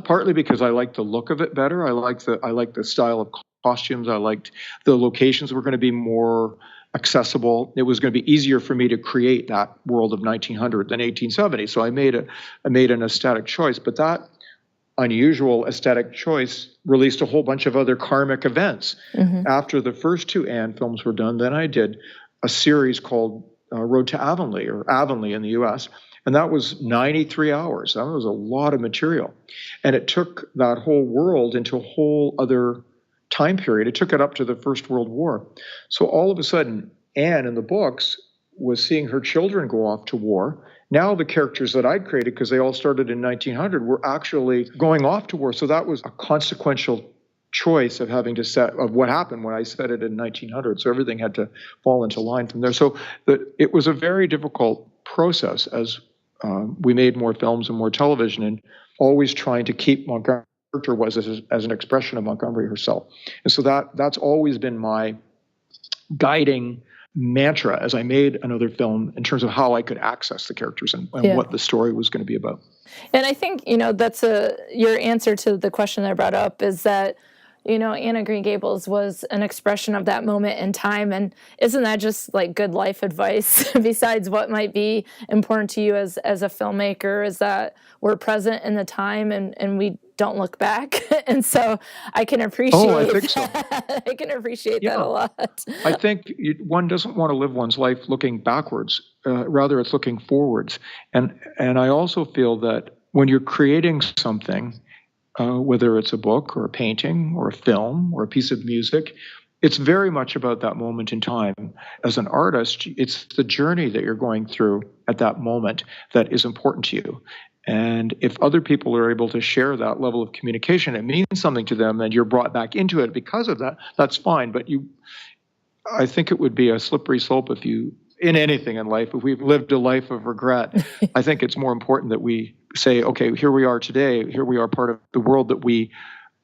[SPEAKER 2] partly because I liked the look of it better. I liked the style of costumes. I liked the locations were going to be more accessible. It was going to be easier for me to create that world of 1900 than 1870. So I made an aesthetic choice, but that unusual aesthetic choice released a whole bunch of other karmic events. After the first 2 Anne films were done, then I did a series called Road to Avonlea, or Avonlea in the U.S., and that was 93 hours. That was a lot of material. And it took that whole world into a whole other time period. It took it up to the First World War. So all of a sudden, Anne in the books was seeing her children go off to war. Now the characters that I created, because they all started in 1900, were actually going off to war. So that was a consequential choice of having to set of what happened when I set it in 1900. So everything had to fall into line from there. So it was a very difficult process as we made more films and more television, and always trying to keep Montgomery character was as an expression of Montgomery herself. And so that's always been my guiding mantra as I made another film in terms of how I could access the characters and what the story was going to be about.
[SPEAKER 1] And I think, that's your answer to the question that I brought up is that, Anne of Green Gables was an expression of that moment in time. And isn't that just like good life advice besides what might be important to you as a filmmaker, is that we're present in the time and we don't look back. And so I can appreciate
[SPEAKER 2] I think so.
[SPEAKER 1] I can appreciate that a lot.
[SPEAKER 2] I think one doesn't want to live one's life looking backwards. Rather, it's looking forwards. And I also feel that when you're creating something, whether it's a book or a painting or a film or a piece of music, it's very much about that moment in time. As an artist, it's the journey that you're going through at that moment that is important to you. And if other people are able to share that level of communication, it means something to them, and you're brought back into it because of that, that's fine. But I think it would be a slippery slope in anything in life, if we've lived a life of regret. I think it's more important that we say, okay, here we are today, here we are part of the world that we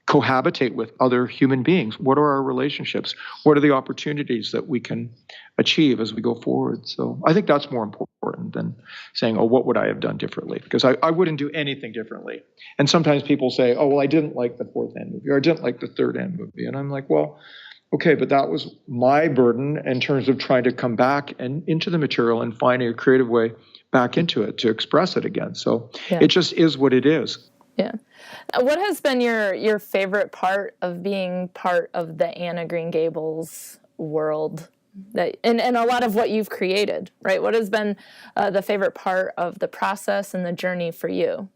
[SPEAKER 2] cohabitate with other human beings. What are our relationships? What are the opportunities that we can achieve as we go forward? So I think that's more important than saying, oh, what would I have done differently? Because I wouldn't do anything differently. And sometimes people say, oh, well, I didn't like the fourth Anne movie, or I didn't like the third Anne movie. And I'm like, well, okay, but that was my burden in terms of trying to come back and into the material and finding a creative way back into it to express it again. So it just is what it is.
[SPEAKER 1] Yeah. What has been your favorite part of being part of the Anne of Green Gables world, and a lot of what you've created, right? What has been the favorite part of the process and the journey for you?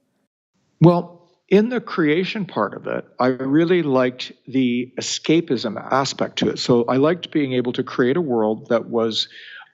[SPEAKER 2] Well, in the creation part of it, I really liked the escapism aspect to it. So I liked being able to create a world that was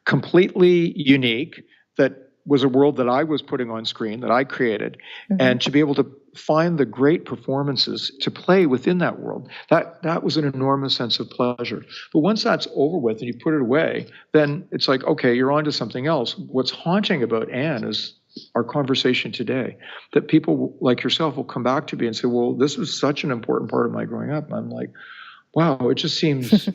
[SPEAKER 2] completely unique, that was a world that I was putting on screen, that I created, and to be able to find the great performances to play within that world. That was an enormous sense of pleasure. But once that's over with and you put it away, then it's like, okay, you're on to something else. What's haunting about Anne is our conversation today, that people like yourself will come back to me and say, well, this was such an important part of my growing up. And I'm like, wow, it just seems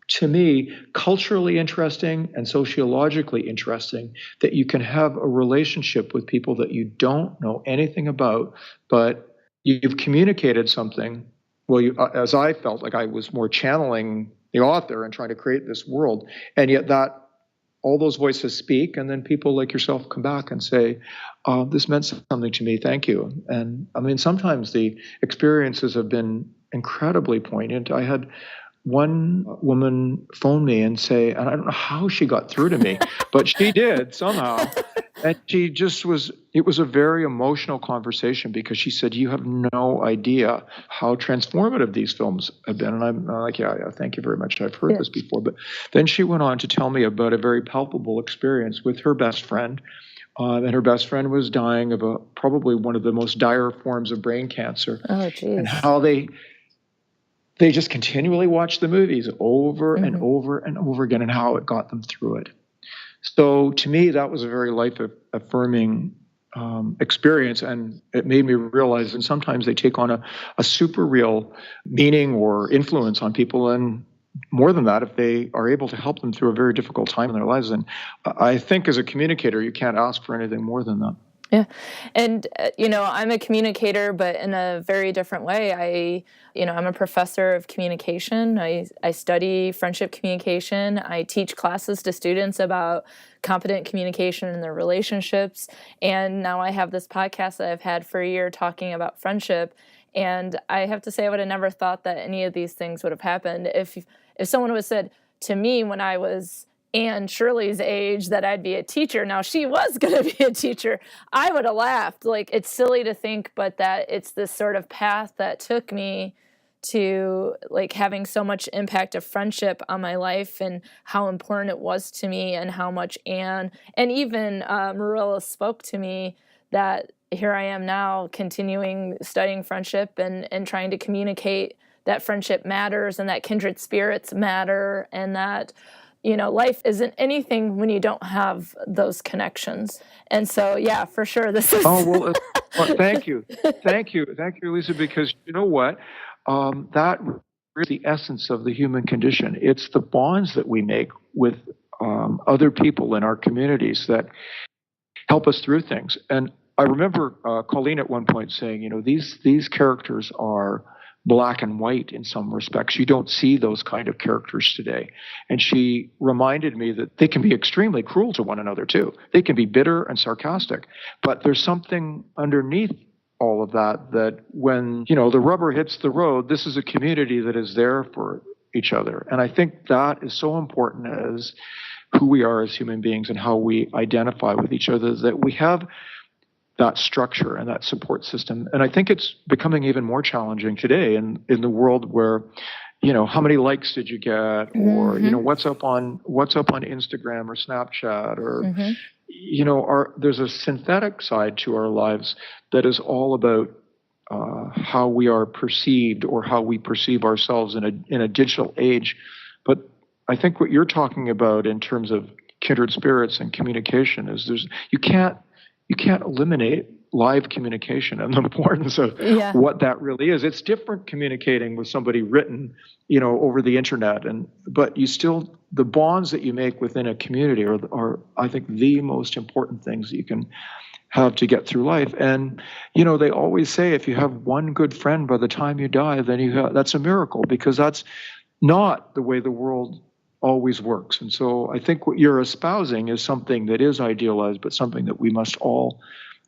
[SPEAKER 2] to me culturally interesting and sociologically interesting that you can have a relationship with people that you don't know anything about, but you've communicated something. Well, as I felt like I was more channeling the author and trying to create this world, and yet that all those voices speak, and then people like yourself come back and say, this meant something to me, thank you. And I mean, sometimes the experiences have been incredibly poignant. I had one woman phone me and say, and I don't know how she got through to me, but she did somehow. And she just it was a very emotional conversation, because she said, you have no idea how transformative these films have been. And I'm like, yeah, thank you very much. I've heard this before. But then she went on to tell me about a very palpable experience with her best friend. And her best friend was dying of probably one of the most dire forms of brain cancer.
[SPEAKER 1] Oh, geez.
[SPEAKER 2] And how they just continually watched the movies over and over and over again, and how it got them through it. So to me, that was a very life-affirming experience, and it made me realize that sometimes they take on a super real meaning or influence on people, and more than that, if they are able to help them through a very difficult time in their lives. And I think as a communicator, you can't ask for anything more than that.
[SPEAKER 1] Yeah. And, I'm a communicator, but in a very different way. I'm a professor of communication. I study friendship communication. I teach classes to students about competent communication in their relationships. And now I have this podcast that I've had for a year talking about friendship. And I have to say, I would have never thought that any of these things would have happened if someone would have said to me when I was and Shirley's age that I'd be a teacher. Now, she was going to be a teacher. I would have laughed. Like, it's silly to think, but that it's this sort of path that took me to like having so much impact of friendship on my life and how important it was to me and how much Anne and even Marilla spoke to me, that here I am now continuing studying friendship and trying to communicate that friendship matters and that kindred spirits matter, and that, you know, life isn't anything when you don't have those connections. And so, yeah, for sure, this is...
[SPEAKER 2] Oh, well, thank you. Thank you, Alysa, because you know what? That is the essence of the human condition. It's the bonds that we make with other people in our communities that help us through things. And I remember Colleen at one point saying, you know, these characters are black and white in some respects. You don't see those kind of characters today. And she reminded me that they can be extremely cruel to one another too. They can be bitter and sarcastic, but there's something underneath all of that when, you know, the rubber hits the road, this is a community that is there for each other. And I think that is so important as who we are as human beings and how we identify with each other, that we have that structure and that support system. And I think it's becoming even more challenging today in the world where, you know, how many likes did you get, or, you know, what's up on Instagram or Snapchat, or, you know, there's a synthetic side to our lives that is all about how we are perceived or how we perceive ourselves in a digital age. But I think what you're talking about in terms of kindred spirits and communication is you can't eliminate live communication and the importance of what that really is. It's different communicating with somebody written, you know, over the internet, but you still, the bonds that you make within a community are I think the most important things that you can have to get through life. And, you know, they always say if you have one good friend by the time you die, then that's a miracle, because that's not the way the world always works. And so I think what you're espousing is something that is idealized, but something that we must all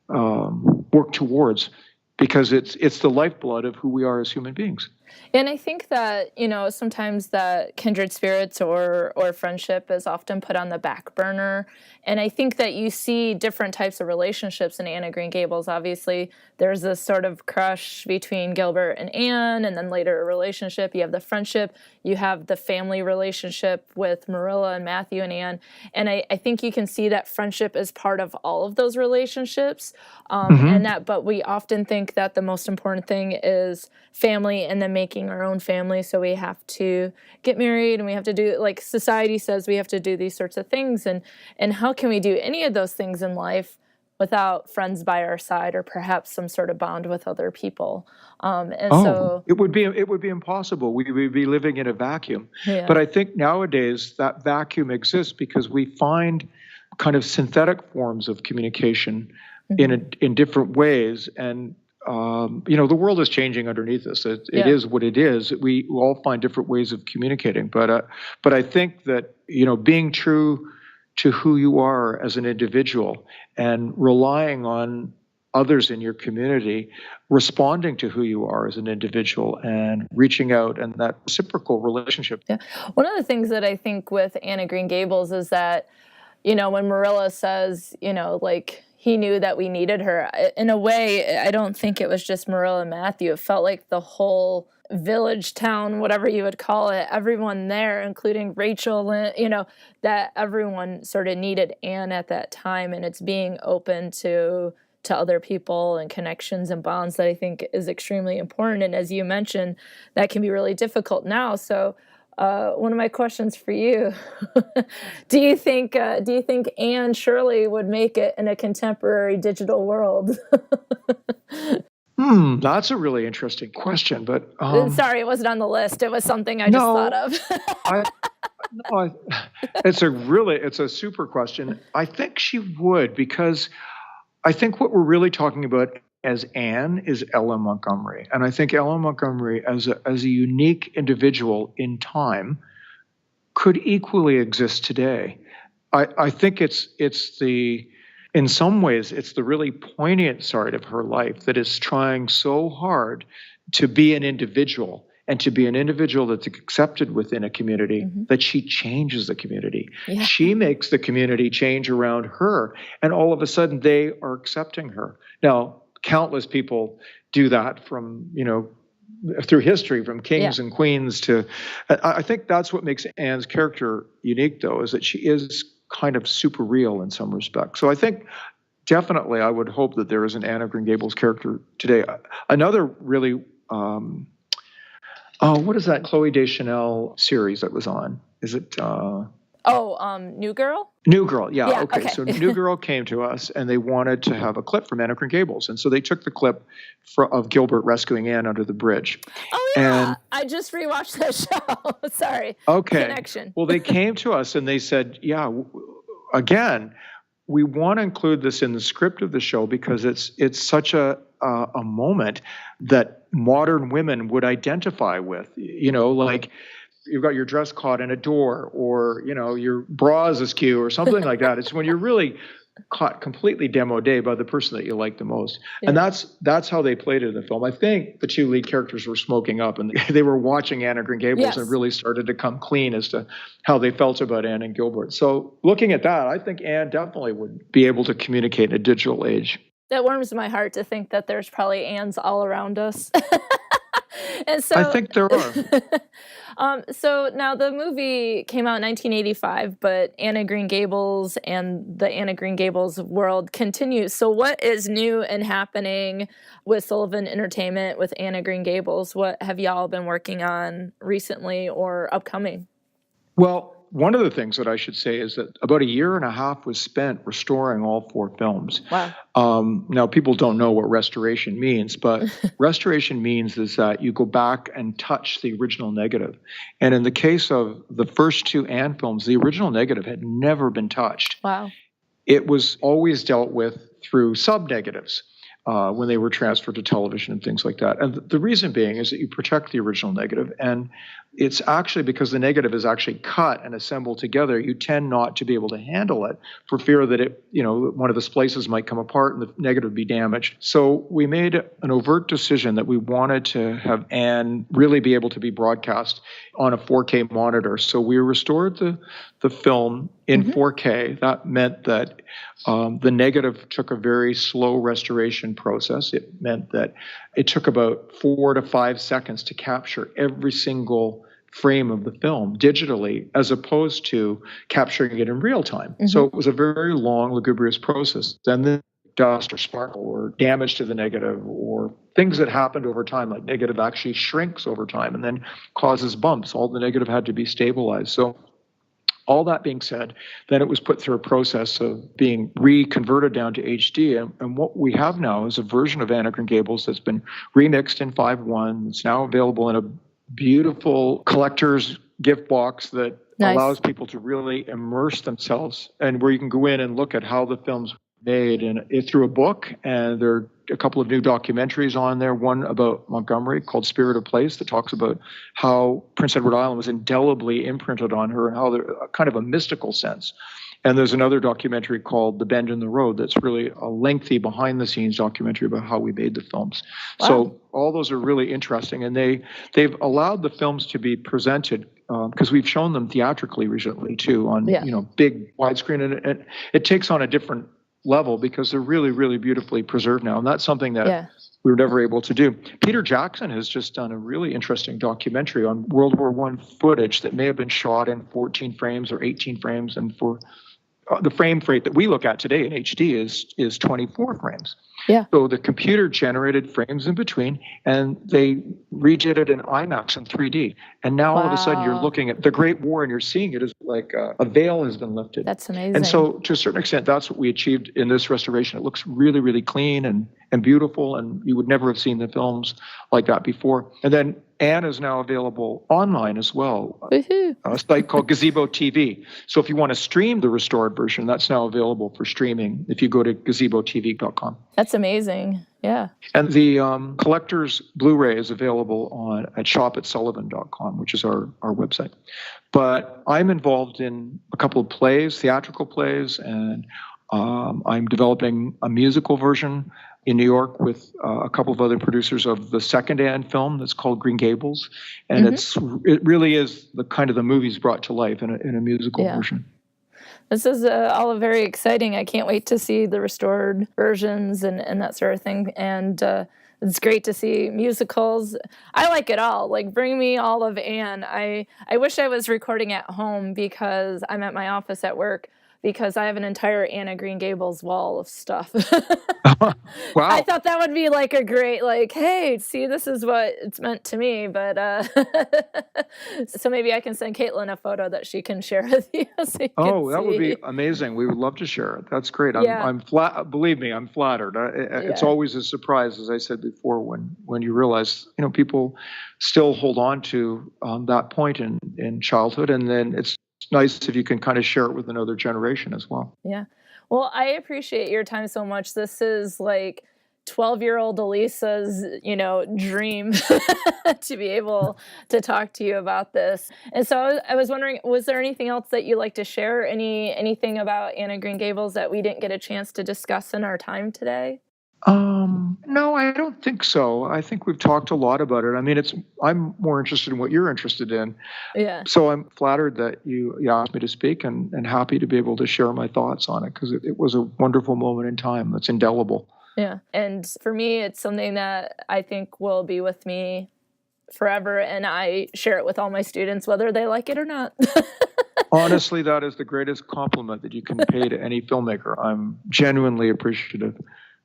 [SPEAKER 2] work towards, because it's the lifeblood of who we are as human beings.
[SPEAKER 1] And I think that, you know, sometimes that kindred spirits or friendship is often put on the back burner. And I think that you see different types of relationships in Anne of Green Gables. Obviously, there's this sort of crush between Gilbert and Anne, and then later a relationship. You have the friendship. You have the family relationship with Marilla and Matthew and Anne. And I think you can see that friendship is part of all of those relationships. But we often think that the most important thing is family and then making our own family. So we have to get married and we have to do, like society says, we have to do these sorts of things. And how can we do any of those things in life without friends by our side, or perhaps some sort of bond with other people? So
[SPEAKER 2] it would be impossible. We would be living in a vacuum. Yeah. But I think nowadays that vacuum exists because we find kind of synthetic forms of communication in different ways. And you know, the world is changing underneath us. It is what it is. We all find different ways of communicating. But I think that, you know, being true to who you are as an individual and relying on others in your community, responding to who you are as an individual and reaching out, and that reciprocal relationship.
[SPEAKER 1] Yeah. One of the things that I think with Anne of Green Gables is that, you know, when Marilla says, you know, like, he knew that we needed her, in a way, I don't think it was just Marilla and Matthew. It felt like the whole village, town, whatever you would call it, everyone there, including Rachel, you know, that everyone sort of needed Anne at that time. And it's being open to other people and connections and bonds that I think is extremely important. And as you mentioned, that can be really difficult now. So one of my questions for you, do you think Anne Shirley would make it in a contemporary digital world?
[SPEAKER 2] That's a really interesting question, but
[SPEAKER 1] sorry, it wasn't on the list. It was something I just thought of.
[SPEAKER 2] It's a super question. I think she would, because I think what we're really talking about as Anne is Ella Montgomery. And I think Ella Montgomery as a unique individual in time could equally exist today. I think in some ways, it's the really poignant side of her life that is trying so hard to be an individual, and to be an individual that's accepted within a community, that she changes the community. Yeah. She makes the community change around her, and all of a sudden they are accepting her. Now, countless people do that, from, you know, through history, from kings and queens to. I think that's what makes Anne's character unique, though, is that she is kind of super real in some respects. So I think definitely I would hope that there is an Anne of Green Gables character today. Another really, what is that Chloe Deschanel series that was on? Is it?
[SPEAKER 1] New Girl?
[SPEAKER 2] New Girl, yeah.
[SPEAKER 1] Okay.
[SPEAKER 2] So New Girl came to us, and they wanted to have a clip from Anne of Green Gables. And so they took the clip of Gilbert rescuing Anne under the bridge.
[SPEAKER 1] Oh, yeah.
[SPEAKER 2] And,
[SPEAKER 1] I just rewatched that show. Sorry.
[SPEAKER 2] Okay.
[SPEAKER 1] Connection.
[SPEAKER 2] Well, they came to us, and they said, again, we want to include this in the script of the show because it's such a moment that modern women would identify with. Like you've got your dress caught in a door, or your bra is askew, or something like that. It's when you're really caught completely démodé by the person that you like the most. Yeah. And that's how they played it in the film. I think the two lead characters were smoking up, and they were watching Anne of Green Gables and really started to come clean as to how they felt about Anne and Gilbert. So looking at that, I think Anne definitely would be able to communicate in a digital age.
[SPEAKER 1] That warms my heart to think that there's probably Annes all around us. And so
[SPEAKER 2] I think there are.
[SPEAKER 1] So now the movie came out in 1985, but Anne of Green Gables and the Anne of Green Gables world continues. So what is new and happening with Sullivan Entertainment with Anne of Green Gables? What have y'all been working on recently or upcoming?
[SPEAKER 2] Well, one of the things that I should say is that about 1.5 years was spent restoring all 4 films.
[SPEAKER 1] Wow.
[SPEAKER 2] Now, people don't know what restoration means, but restoration means is that you go back and touch the original negative. And in the case of the first 2 Anne films, the original negative had never been touched.
[SPEAKER 1] Wow.
[SPEAKER 2] It was always dealt with through sub-negatives. When they were transferred to television and things like that. And the reason being is that you protect the original negative, and it's actually because the negative is actually cut and assembled together, you tend not to be able to handle it for fear that one of the splices might come apart and the negative be damaged. So we made an overt decision that we wanted to have Anne really be able to be broadcast on a 4K monitor. So we restored the film in 4K. That meant that the negative took a very slow restoration process. It meant that it took about 4 to 5 seconds to capture every single frame of the film digitally, as opposed to capturing it in real time. So it was a very long, lugubrious process. Then the dust or sparkle or damage to the negative or things that happened over time, like negative actually shrinks over time and then causes bumps. All the negative had to be stabilized. So all that being said, then it was put through a process of being reconverted down to HD. And what we have now is a version of Anne of Green Gables that's been remixed in 5.1. It's now available in a beautiful collector's gift box that allows people to really immerse themselves, and where you can go in and look at how the film's made and through a book. And there are a couple of new documentaries on there, one about Montgomery called Spirit of Place that talks about how Prince Edward Island was indelibly imprinted on her and how there kind of a mystical sense. And there's another documentary called The Bend in the Road that's really a lengthy behind-the-scenes documentary about how we made the films. Wow. So all those are really interesting, and they've allowed the films to be presented because we've shown them theatrically recently too on big widescreen, and it takes on a different level because they're really, really beautifully preserved now, and that's something that we were never able to do. Peter Jackson has just done a really interesting documentary on World War I footage that may have been shot in 14 frames or 18 frames, and for the frame rate that we look at today in HD is 24 frames. Yeah. So the computer generated frames in between, and they redid it in IMAX in 3D. And now all of a sudden you're looking at the Great War and you're seeing it as like a veil has been lifted.
[SPEAKER 1] That's amazing.
[SPEAKER 2] And so to a certain extent, that's what we achieved in this restoration. It looks really, really clean and beautiful, and you would never have seen the films like that before. And then Anne is now available online as well.
[SPEAKER 1] Woohoo.
[SPEAKER 2] A site called Gazebo TV. So if you want to stream the restored version, that's now available for streaming if you go to gazebotv.com.
[SPEAKER 1] That's amazing. Yeah.
[SPEAKER 2] And the collector's Blu-ray is available at shop@sullivan.com, which is our website. But I'm involved in a couple of plays, theatrical plays, and I'm developing a musical version in New York with a couple of other producers of the second Anne film that's called Green Gables. And it really is the kind of the movies brought to life in a musical version.
[SPEAKER 1] This is all very exciting. I can't wait to see the restored versions and that sort of thing. And It's great to see musicals. I like it all. Like, bring me all of Anne. I wish I was recording at home because I'm at my office at work because I have an entire Anne of Green Gables wall of stuff. I
[SPEAKER 2] Wow.
[SPEAKER 1] thought that would be like a great, like, hey, see, this is what it's meant to me. But so maybe I can send Caitlin a photo that she can share with you so you can
[SPEAKER 2] Oh, that would be
[SPEAKER 1] see.
[SPEAKER 2] amazing. We would love to share it. That's great.
[SPEAKER 1] Yeah.
[SPEAKER 2] I'm flat. Believe me, I'm flattered. It's
[SPEAKER 1] Yeah.
[SPEAKER 2] always a surprise, as I said before, when you realize people still hold on to that point in childhood, and then it's nice if you can kind of share it with another generation as well.
[SPEAKER 1] Yeah. Well, I appreciate your time so much. This is like 12-year-old Alysa's, dream to be able to talk to you about this. And so I was wondering, was there anything else that you'd like to share? Anything about Anne of Green Gables that we didn't get a chance to discuss in our time today?
[SPEAKER 2] No, I don't think so. I think we've talked a lot about it. I mean, I'm more interested in what you're interested in.
[SPEAKER 1] Yeah.
[SPEAKER 2] So I'm flattered that you asked me to speak and happy to be able to share my thoughts on it because it was a wonderful moment in time that's indelible.
[SPEAKER 1] Yeah. And for me, it's something that I think will be with me forever. And I share it with all my students, whether they like it or not.
[SPEAKER 2] Honestly, that is the greatest compliment that you can pay to any filmmaker. I'm genuinely appreciative.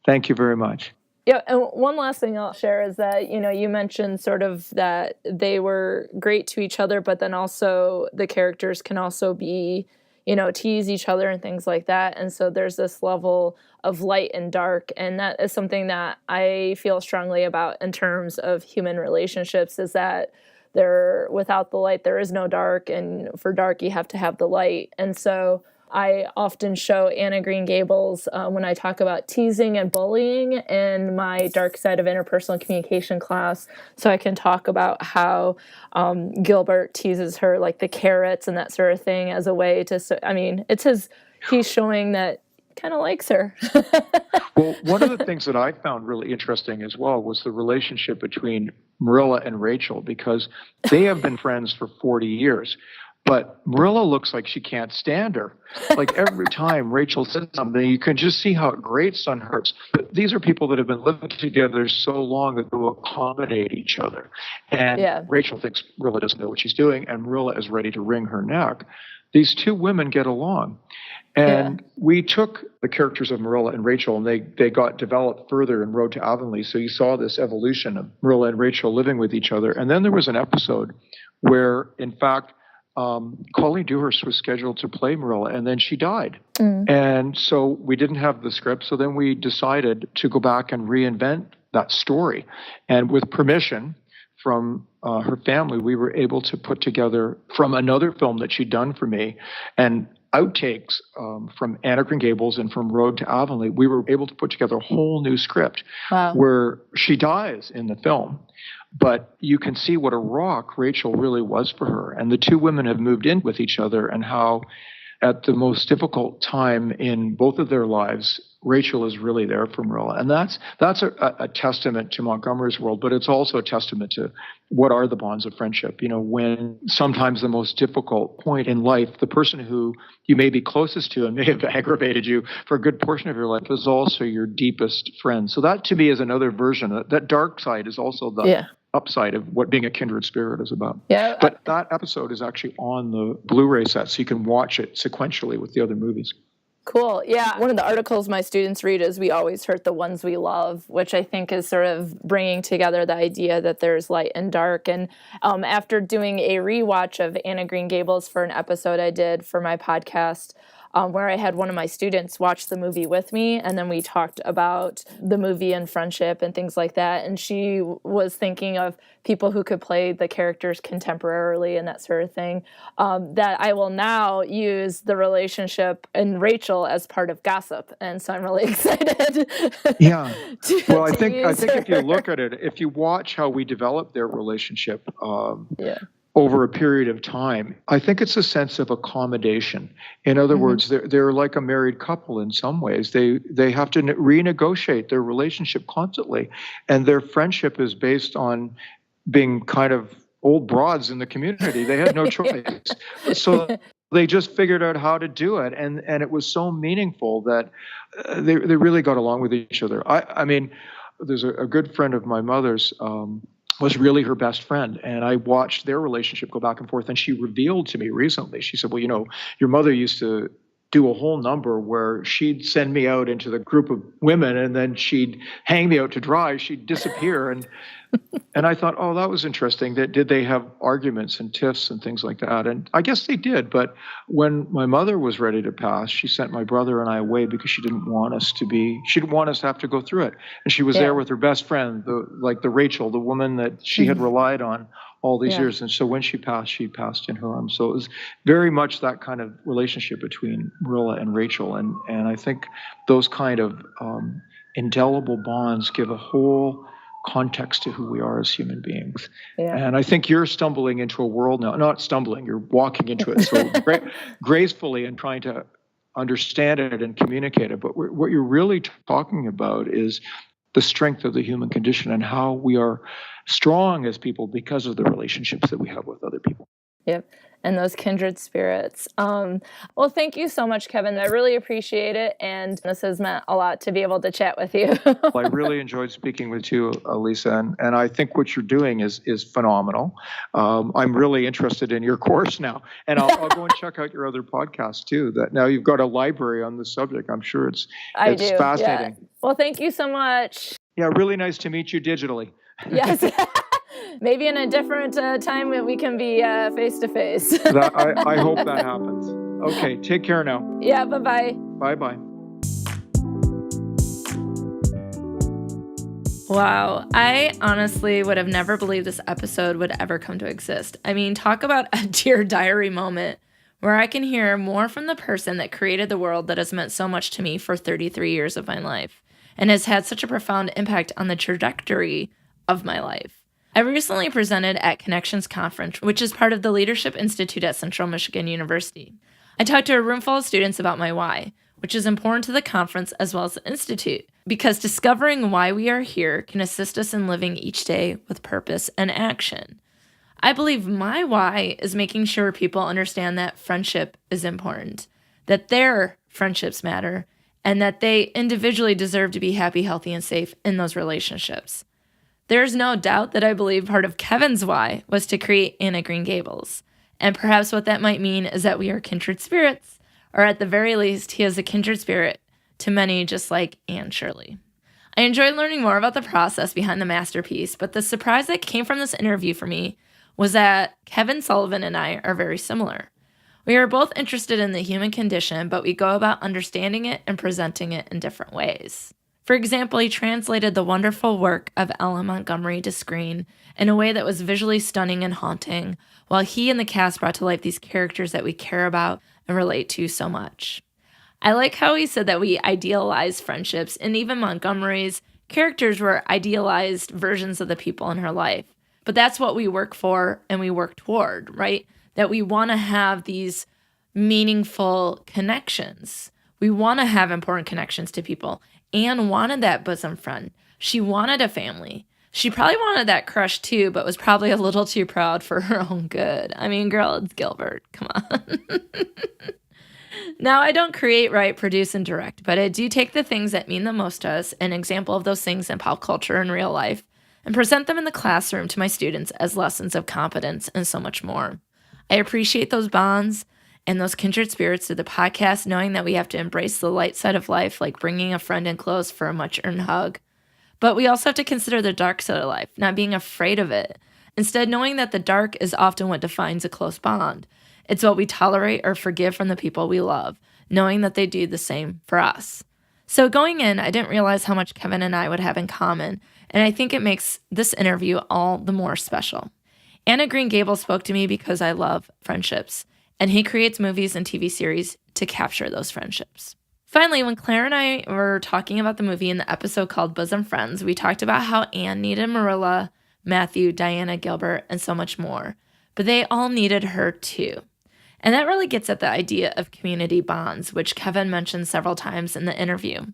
[SPEAKER 2] Thank you very much.
[SPEAKER 1] Yeah, and one last thing I'll share is that, you mentioned sort of that they were great to each other, but then also the characters can also be, tease each other and things like that. And so there's this level of light and dark. And that is something that I feel strongly about in terms of human relationships, is that without the light, there is no dark. And for dark, you have to have the light. And so I often show Anne of Green Gables when I talk about teasing and bullying in my dark side of interpersonal communication class. So I can talk about how Gilbert teases her, like the carrots and that sort of thing, as a way to, he's showing that he kind of likes her.
[SPEAKER 2] Well, one of the things that I found really interesting as well was the relationship between Marilla and Rachel, because they have been friends for 40 years. But Marilla looks like she can't stand her. Like every time Rachel says something, you can just see how it grates on her. But these are people that have been living together so long that they'll accommodate each other. And Rachel thinks Marilla doesn't know what she's doing, and Marilla is ready to wring her neck. These two women get along. And we took the characters of Marilla and Rachel, and they got developed further in Road to Avonlea. So you saw this evolution of Marilla and Rachel living with each other. And then there was an episode where, in fact, Colleen Dewhurst was scheduled to play Marilla, and then she died. And so we didn't have the script. So then we decided to go back and reinvent that story. And with permission from her family, we were able to put together, from another film that she'd done for me, and outtakes from Anne of Green Gables and from Road to Avonlea, we were able to put together a whole new script where she dies in the film. But you can see what a rock Rachel really was for her. And the two women have moved in with each other, and how at the most difficult time in both of their lives, Rachel is really there for Marilla. And that's a testament to Montgomery's world, but it's also a testament to what are the bonds of friendship. When sometimes the most difficult point in life, the person who you may be closest to and may have aggravated you for a good portion of your life is also your deepest friend. So that to me is another version. That dark side is also the upside of what being a kindred spirit is about. Yeah. But that episode is actually on the Blu-ray set, so you can watch it sequentially with the other movies.
[SPEAKER 1] Cool. Yeah. One of the articles my students read is "We Always Hurt the Ones We Love," which I think is sort of bringing together the idea that there's light and dark. And after doing a rewatch of Anne of Green Gables for an episode I did for my podcast, where I had one of my students watch the movie with me, and then we talked about the movie and friendship and things like that. And she was thinking of people who could play the characters contemporarily and that sort of thing, that I will now use the relationship and Rachel as part of Gossip. And so I'm really excited.
[SPEAKER 2] Yeah. Well, I think if you look at it, if you watch how we develop their relationship, over a period of time, I think it's a sense of accommodation. In other words, they're like a married couple in some ways. They have to renegotiate their relationship constantly, and their friendship is based on being kind of old broads in the community. They had no choice. So they just figured out how to do it, and it was so meaningful that they really got along with each other. I mean, there's a good friend of my mother's, was really her best friend. And I watched their relationship go back and forth. And she revealed to me recently, she said, well, your mother used to do a whole number where she'd send me out into the group of women and then she'd hang me out to dry. She'd disappear. And I thought, oh, that was interesting. Did they have arguments and tiffs and things like that? And I guess they did. But when my mother was ready to pass, she sent my brother and I away because she didn't want us to have to go through it. And she was there with her best friend, the Rachel, the woman that she had relied on all these years. And so when she passed in her arms. So it was very much that kind of relationship between Marilla and Rachel. And I think those kind of indelible bonds give a whole context to who we are as human beings. Yeah. And I think you're stumbling into a world now, not stumbling, you're walking into it so gracefully and trying to understand it and communicate it. But what you're really talking about is the strength of the human condition and how we are strong as people because of the relationships that we have with other people.
[SPEAKER 1] Yep. And those kindred spirits. Well, thank you so much, Kevin. I really appreciate it. And this has meant a lot to be able to chat with you.
[SPEAKER 2] Well, I really enjoyed speaking with you, Alysa. And I think what you're doing is phenomenal. I'm really interested in your course now. And I'll go and check out your other podcasts, too. That now you've got a library on the subject. I'm sure it's fascinating.
[SPEAKER 1] Yeah. Well, thank you so much.
[SPEAKER 2] Yeah, really nice to meet you digitally.
[SPEAKER 1] Yes. Maybe in a different time that we can be face-to-face.
[SPEAKER 2] I hope that happens. Okay, take care now.
[SPEAKER 1] Yeah, bye-bye.
[SPEAKER 2] Bye-bye.
[SPEAKER 1] Wow, I honestly would have never believed this episode would ever come to exist. I mean, talk about a Dear Diary moment where I can hear more from the person that created the world that has meant so much to me for 33 years of my life and has had such a profound impact on the trajectory of my life. I recently presented at Connections Conference, which is part of the Leadership Institute at Central Michigan University. I talked to a room full of students about my why, which is important to the conference as well as the Institute, because discovering why we are here can assist us in living each day with purpose and action. I believe my why is making sure people understand that friendship is important, that their friendships matter, and that they individually deserve to be happy, healthy, and safe in those relationships. There's no doubt that I believe part of Kevin's why was to create Anne of Green Gables. And perhaps what that might mean is that we are kindred spirits, or at the very least, he is a kindred spirit to many just like Anne Shirley. I enjoyed learning more about the process behind the masterpiece, but the surprise that came from this interview for me was that Kevin Sullivan and I are very similar. We are both interested in the human condition, but we go about understanding it and presenting it in different ways. For example, he translated the wonderful work of Ellen Montgomery to screen in a way that was visually stunning and haunting, while he and the cast brought to life these characters that we care about and relate to so much. I like how he said that we idealize friendships, and even Montgomery's characters were idealized versions of the people in her life. But that's what we work for and we work toward, right? That we want to have these meaningful connections. We want to have important connections to people. Anne wanted that bosom friend. She wanted a family. She probably wanted that crush too, but was probably a little too proud for her own good. I mean, girl, it's Gilbert. Come on. Now, I don't create, write, produce, and direct, but I do take the things that mean the most to us, an example of those things in pop culture and real life, and present them in the classroom to my students as lessons of competence and so much more. I appreciate those bonds and those kindred spirits through the podcast, knowing that we have to embrace the light side of life, like bringing a friend in close for a much-earned hug. But we also have to consider the dark side of life, not being afraid of it. Instead, knowing that the dark is often what defines a close bond. It's what we tolerate or forgive from the people we love, knowing that they do the same for us. So going in, I didn't realize how much Kevin and I would have in common, and I think it makes this interview all the more special. Anne of Green Gables spoke to me because I love friendships, and he creates movies and TV series to capture those friendships. Finally, when Claire and I were talking about the movie in the episode called Bosom Friends, we talked about how Anne needed Marilla, Matthew, Diana, Gilbert, and so much more, but they all needed her too. And that really gets at the idea of community bonds, which Kevin mentioned several times in the interview.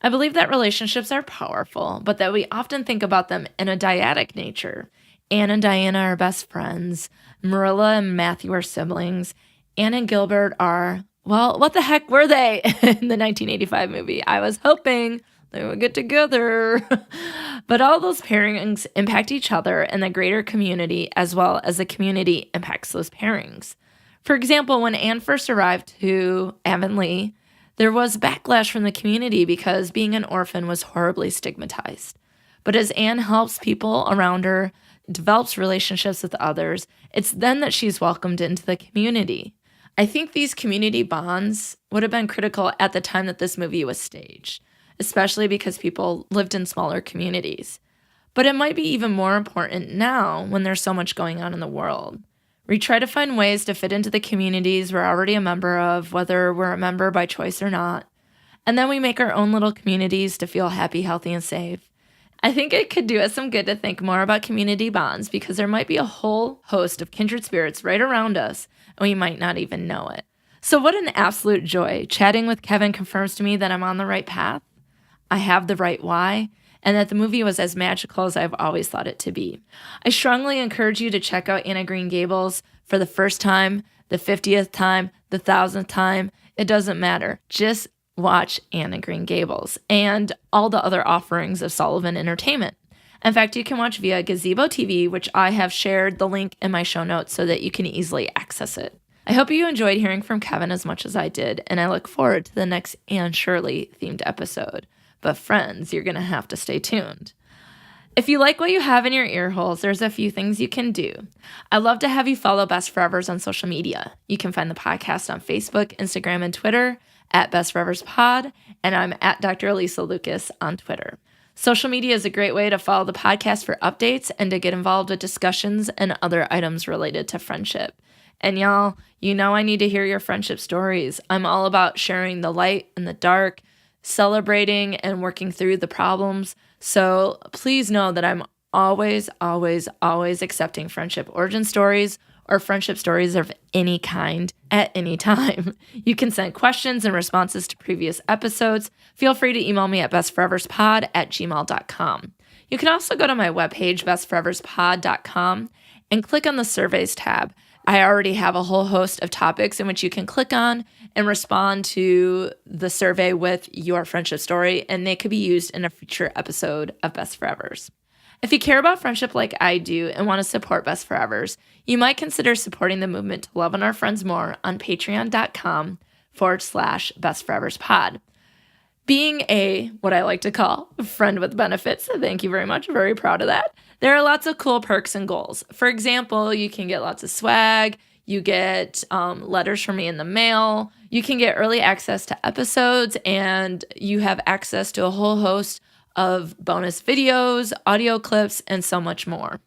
[SPEAKER 1] I believe that relationships are powerful, but that we often think about them in a dyadic nature. Anne and Diana are best friends. Marilla and Matthew are siblings. Anne and Gilbert are, well, what the heck were they in the 1985 movie? I was hoping They would get together. But all those pairings impact each other and the greater community, as well as the community impacts those pairings. For example, when Anne first arrived to Avonlea, there was backlash from the community because being an orphan was horribly stigmatized. But as Anne helps people around her, develops relationships with others, it's then that she's welcomed into the community. I think these community bonds would have been critical at the time that this movie was staged, especially because people lived in smaller communities. But it might be even more important now when there's so much going on in the world. We try to find ways to fit into the communities we're already a member of, whether we're a member by choice or not. And then we make our own little communities to feel happy, healthy, and safe. I think it could do us some good to think more about community bonds because there might be a whole host of kindred spirits right around us, and we might not even know it. So what an absolute joy. Chatting with Kevin confirms to me that I'm on the right path, I have the right why, and that the movie was as magical as I've always thought it to be. I strongly encourage you to check out Anne of Green Gables for the first time, the 50th time, the 1,000th time. It doesn't matter. Just watch Anne of Green Gables and all the other offerings of Sullivan Entertainment. In fact, you can watch via Gazebo TV, which I have shared the link in my show notes so that you can easily access it. I hope you enjoyed hearing from Kevin as much as I did, and I look forward to the next Anne Shirley themed episode. But friends, you're going to have to stay tuned. If you like what you have in your ear holes, there's a few things you can do. I'd love to have you follow Best Forevers on social media. You can find the podcast on Facebook, Instagram, and Twitter at Best Forevers Pod, and I'm at Dr. Alysa Lucas on Twitter. Social media is a great way to follow the podcast for updates and to get involved with discussions and other items related to friendship. And y'all, you know I need to hear your friendship stories. I'm all about sharing the light and the dark, celebrating and working through the problems. So please know that I'm always, always, always accepting friendship origin stories or friendship stories of any kind at any time. You can send questions and responses to previous episodes. Feel free to email me at bestforeverspod@gmail.com. You can also go to my webpage, bestforeverspod.com, and click on the surveys tab. I already have a whole host of topics in which you can click on and respond to the survey with your friendship story, and they could be used in a future episode of Best Forevers. If you care about friendship like I do and want to support Best Forevers, you might consider supporting the movement to love on our friends more on patreon.com/bestforeverspod. Being a, what I like to call, friend with benefits, thank you very much, very proud of that. There are lots of cool perks and goals. For example, you can get lots of swag, you get letters from me in the mail, you can get early access to episodes, and you have access to a whole host of bonus videos, audio clips, and so much more.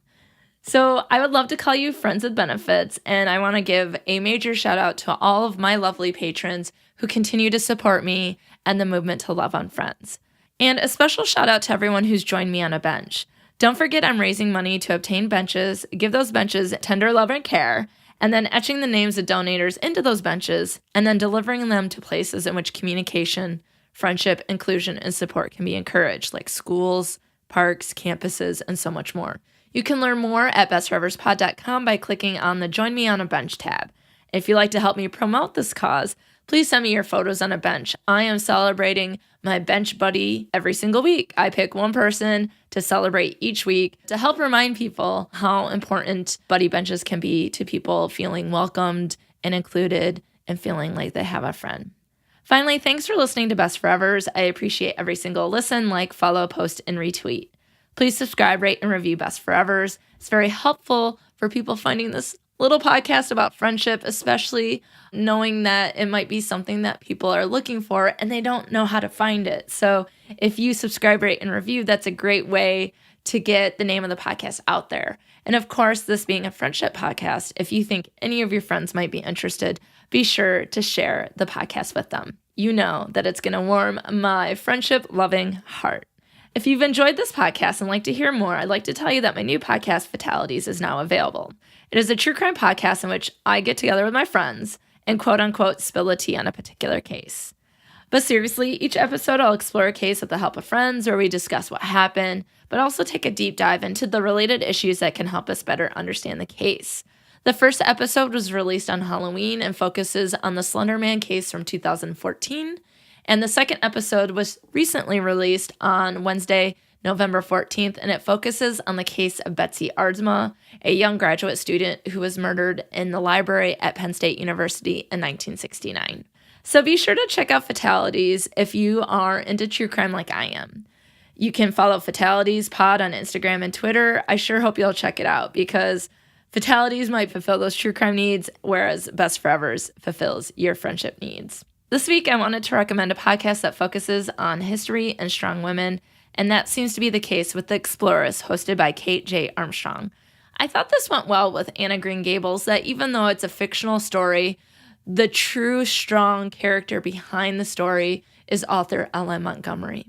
[SPEAKER 1] So I would love to call you friends with benefits, and I want to give a major shout out to all of my lovely patrons who continue to support me and the movement to love on friends. And a special shout out to everyone who's joined me on a bench. Don't forget I'm raising money to obtain benches, give those benches tender love and care, and then etching the names of donators into those benches, and then delivering them to places in which communication, friendship, inclusion, and support can be encouraged, like schools, parks, campuses, and so much more. You can learn more at bestforeverspod.com by clicking on the Join Me on a Bench tab. If you'd like to help me promote this cause, please send me your photos on a bench. I am celebrating my bench buddy every single week. I pick one person to celebrate each week to help remind people how important buddy benches can be to people feeling welcomed and included and feeling like they have a friend. Finally, thanks for listening to Best Forevers. I appreciate every single listen, like, follow, post, and retweet. Please subscribe, rate, and review Best Forevers. It's very helpful for people finding this little podcast about friendship, especially knowing that it might be something that people are looking for and they don't know how to find it. So if you subscribe, rate, and review, that's a great way to get the name of the podcast out there. And of course, this being a friendship podcast, if you think any of your friends might be interested, be sure to share the podcast with them. You know that it's going to warm my friendship-loving heart. If you've enjoyed this podcast and like to hear more, I'd like to tell you that my new podcast, Fatalities, is now available. It is a true crime podcast in which I get together with my friends and quote-unquote spill the tea on a particular case. But seriously, each episode I'll explore a case with the help of friends where we discuss what happened, but also take a deep dive into the related issues that can help us better understand the case. The first episode was released on Halloween and focuses on the Slender Man case from 2014, And the second episode was recently released on Wednesday, November 14th, and it focuses on the case of Betsy Aardsma, a young graduate student who was murdered in the library at Penn State University in 1969. So be sure to check out Fatalities if you are into true crime like I am. You can follow Fatalities Pod on Instagram and Twitter. I sure hope you'll check it out because Fatalities might fulfill those true crime needs, whereas Best Forevers fulfills your friendship needs. This week, I wanted to recommend a podcast that focuses on history and strong women, and that seems to be the case with The Explorers, hosted by Kate J. Armstrong. I thought this went well with Anne of Green Gables, that even though it's a fictional story, the true strong character behind the story is author L.M. Montgomery.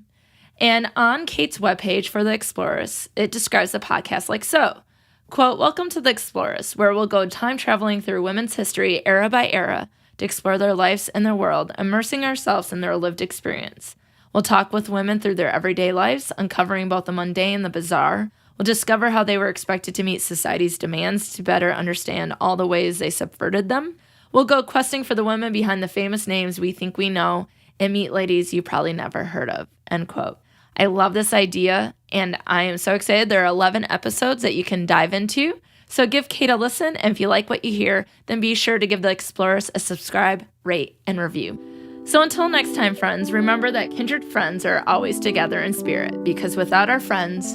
[SPEAKER 1] And on Kate's webpage for The Explorers, it describes the podcast like so. Quote, "Welcome to The Explorers, where we'll go time traveling through women's history era by era to explore their lives and their world, immersing ourselves in their lived experience. We'll talk with women through their everyday lives, uncovering both the mundane and the bizarre. We'll discover how they were expected to meet society's demands to better understand all the ways they subverted them. We'll go questing for the women behind the famous names we think we know and meet ladies you probably never heard of." End quote. I love this idea, and I am so excited. There are 11 episodes that you can dive into. So give Kate a listen, and if you like what you hear, then be sure to give The Explorers a subscribe, rate, and review. So until next time, friends, remember that kindred friends are always together in spirit, because without our friends,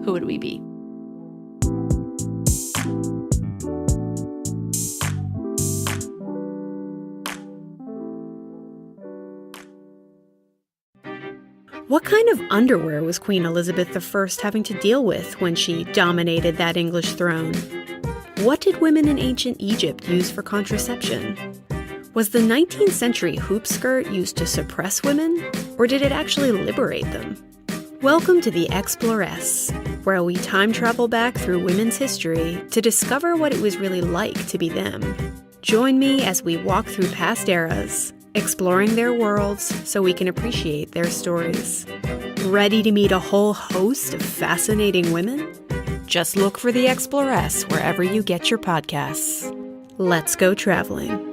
[SPEAKER 1] who would we be?
[SPEAKER 7] What kind of underwear was Queen Elizabeth I having to deal with when she dominated that English throne? What did women in ancient Egypt use for contraception? Was the 19th century hoop skirt used to suppress women, or did it actually liberate them? Welcome to The Explorers, where we time travel back through women's history to discover what it was really like to be them. Join me as we walk through past eras, exploring their worlds so we can appreciate their stories. Ready to meet a whole host of fascinating women? Just look for The Explorers wherever you get your podcasts. Let's go traveling.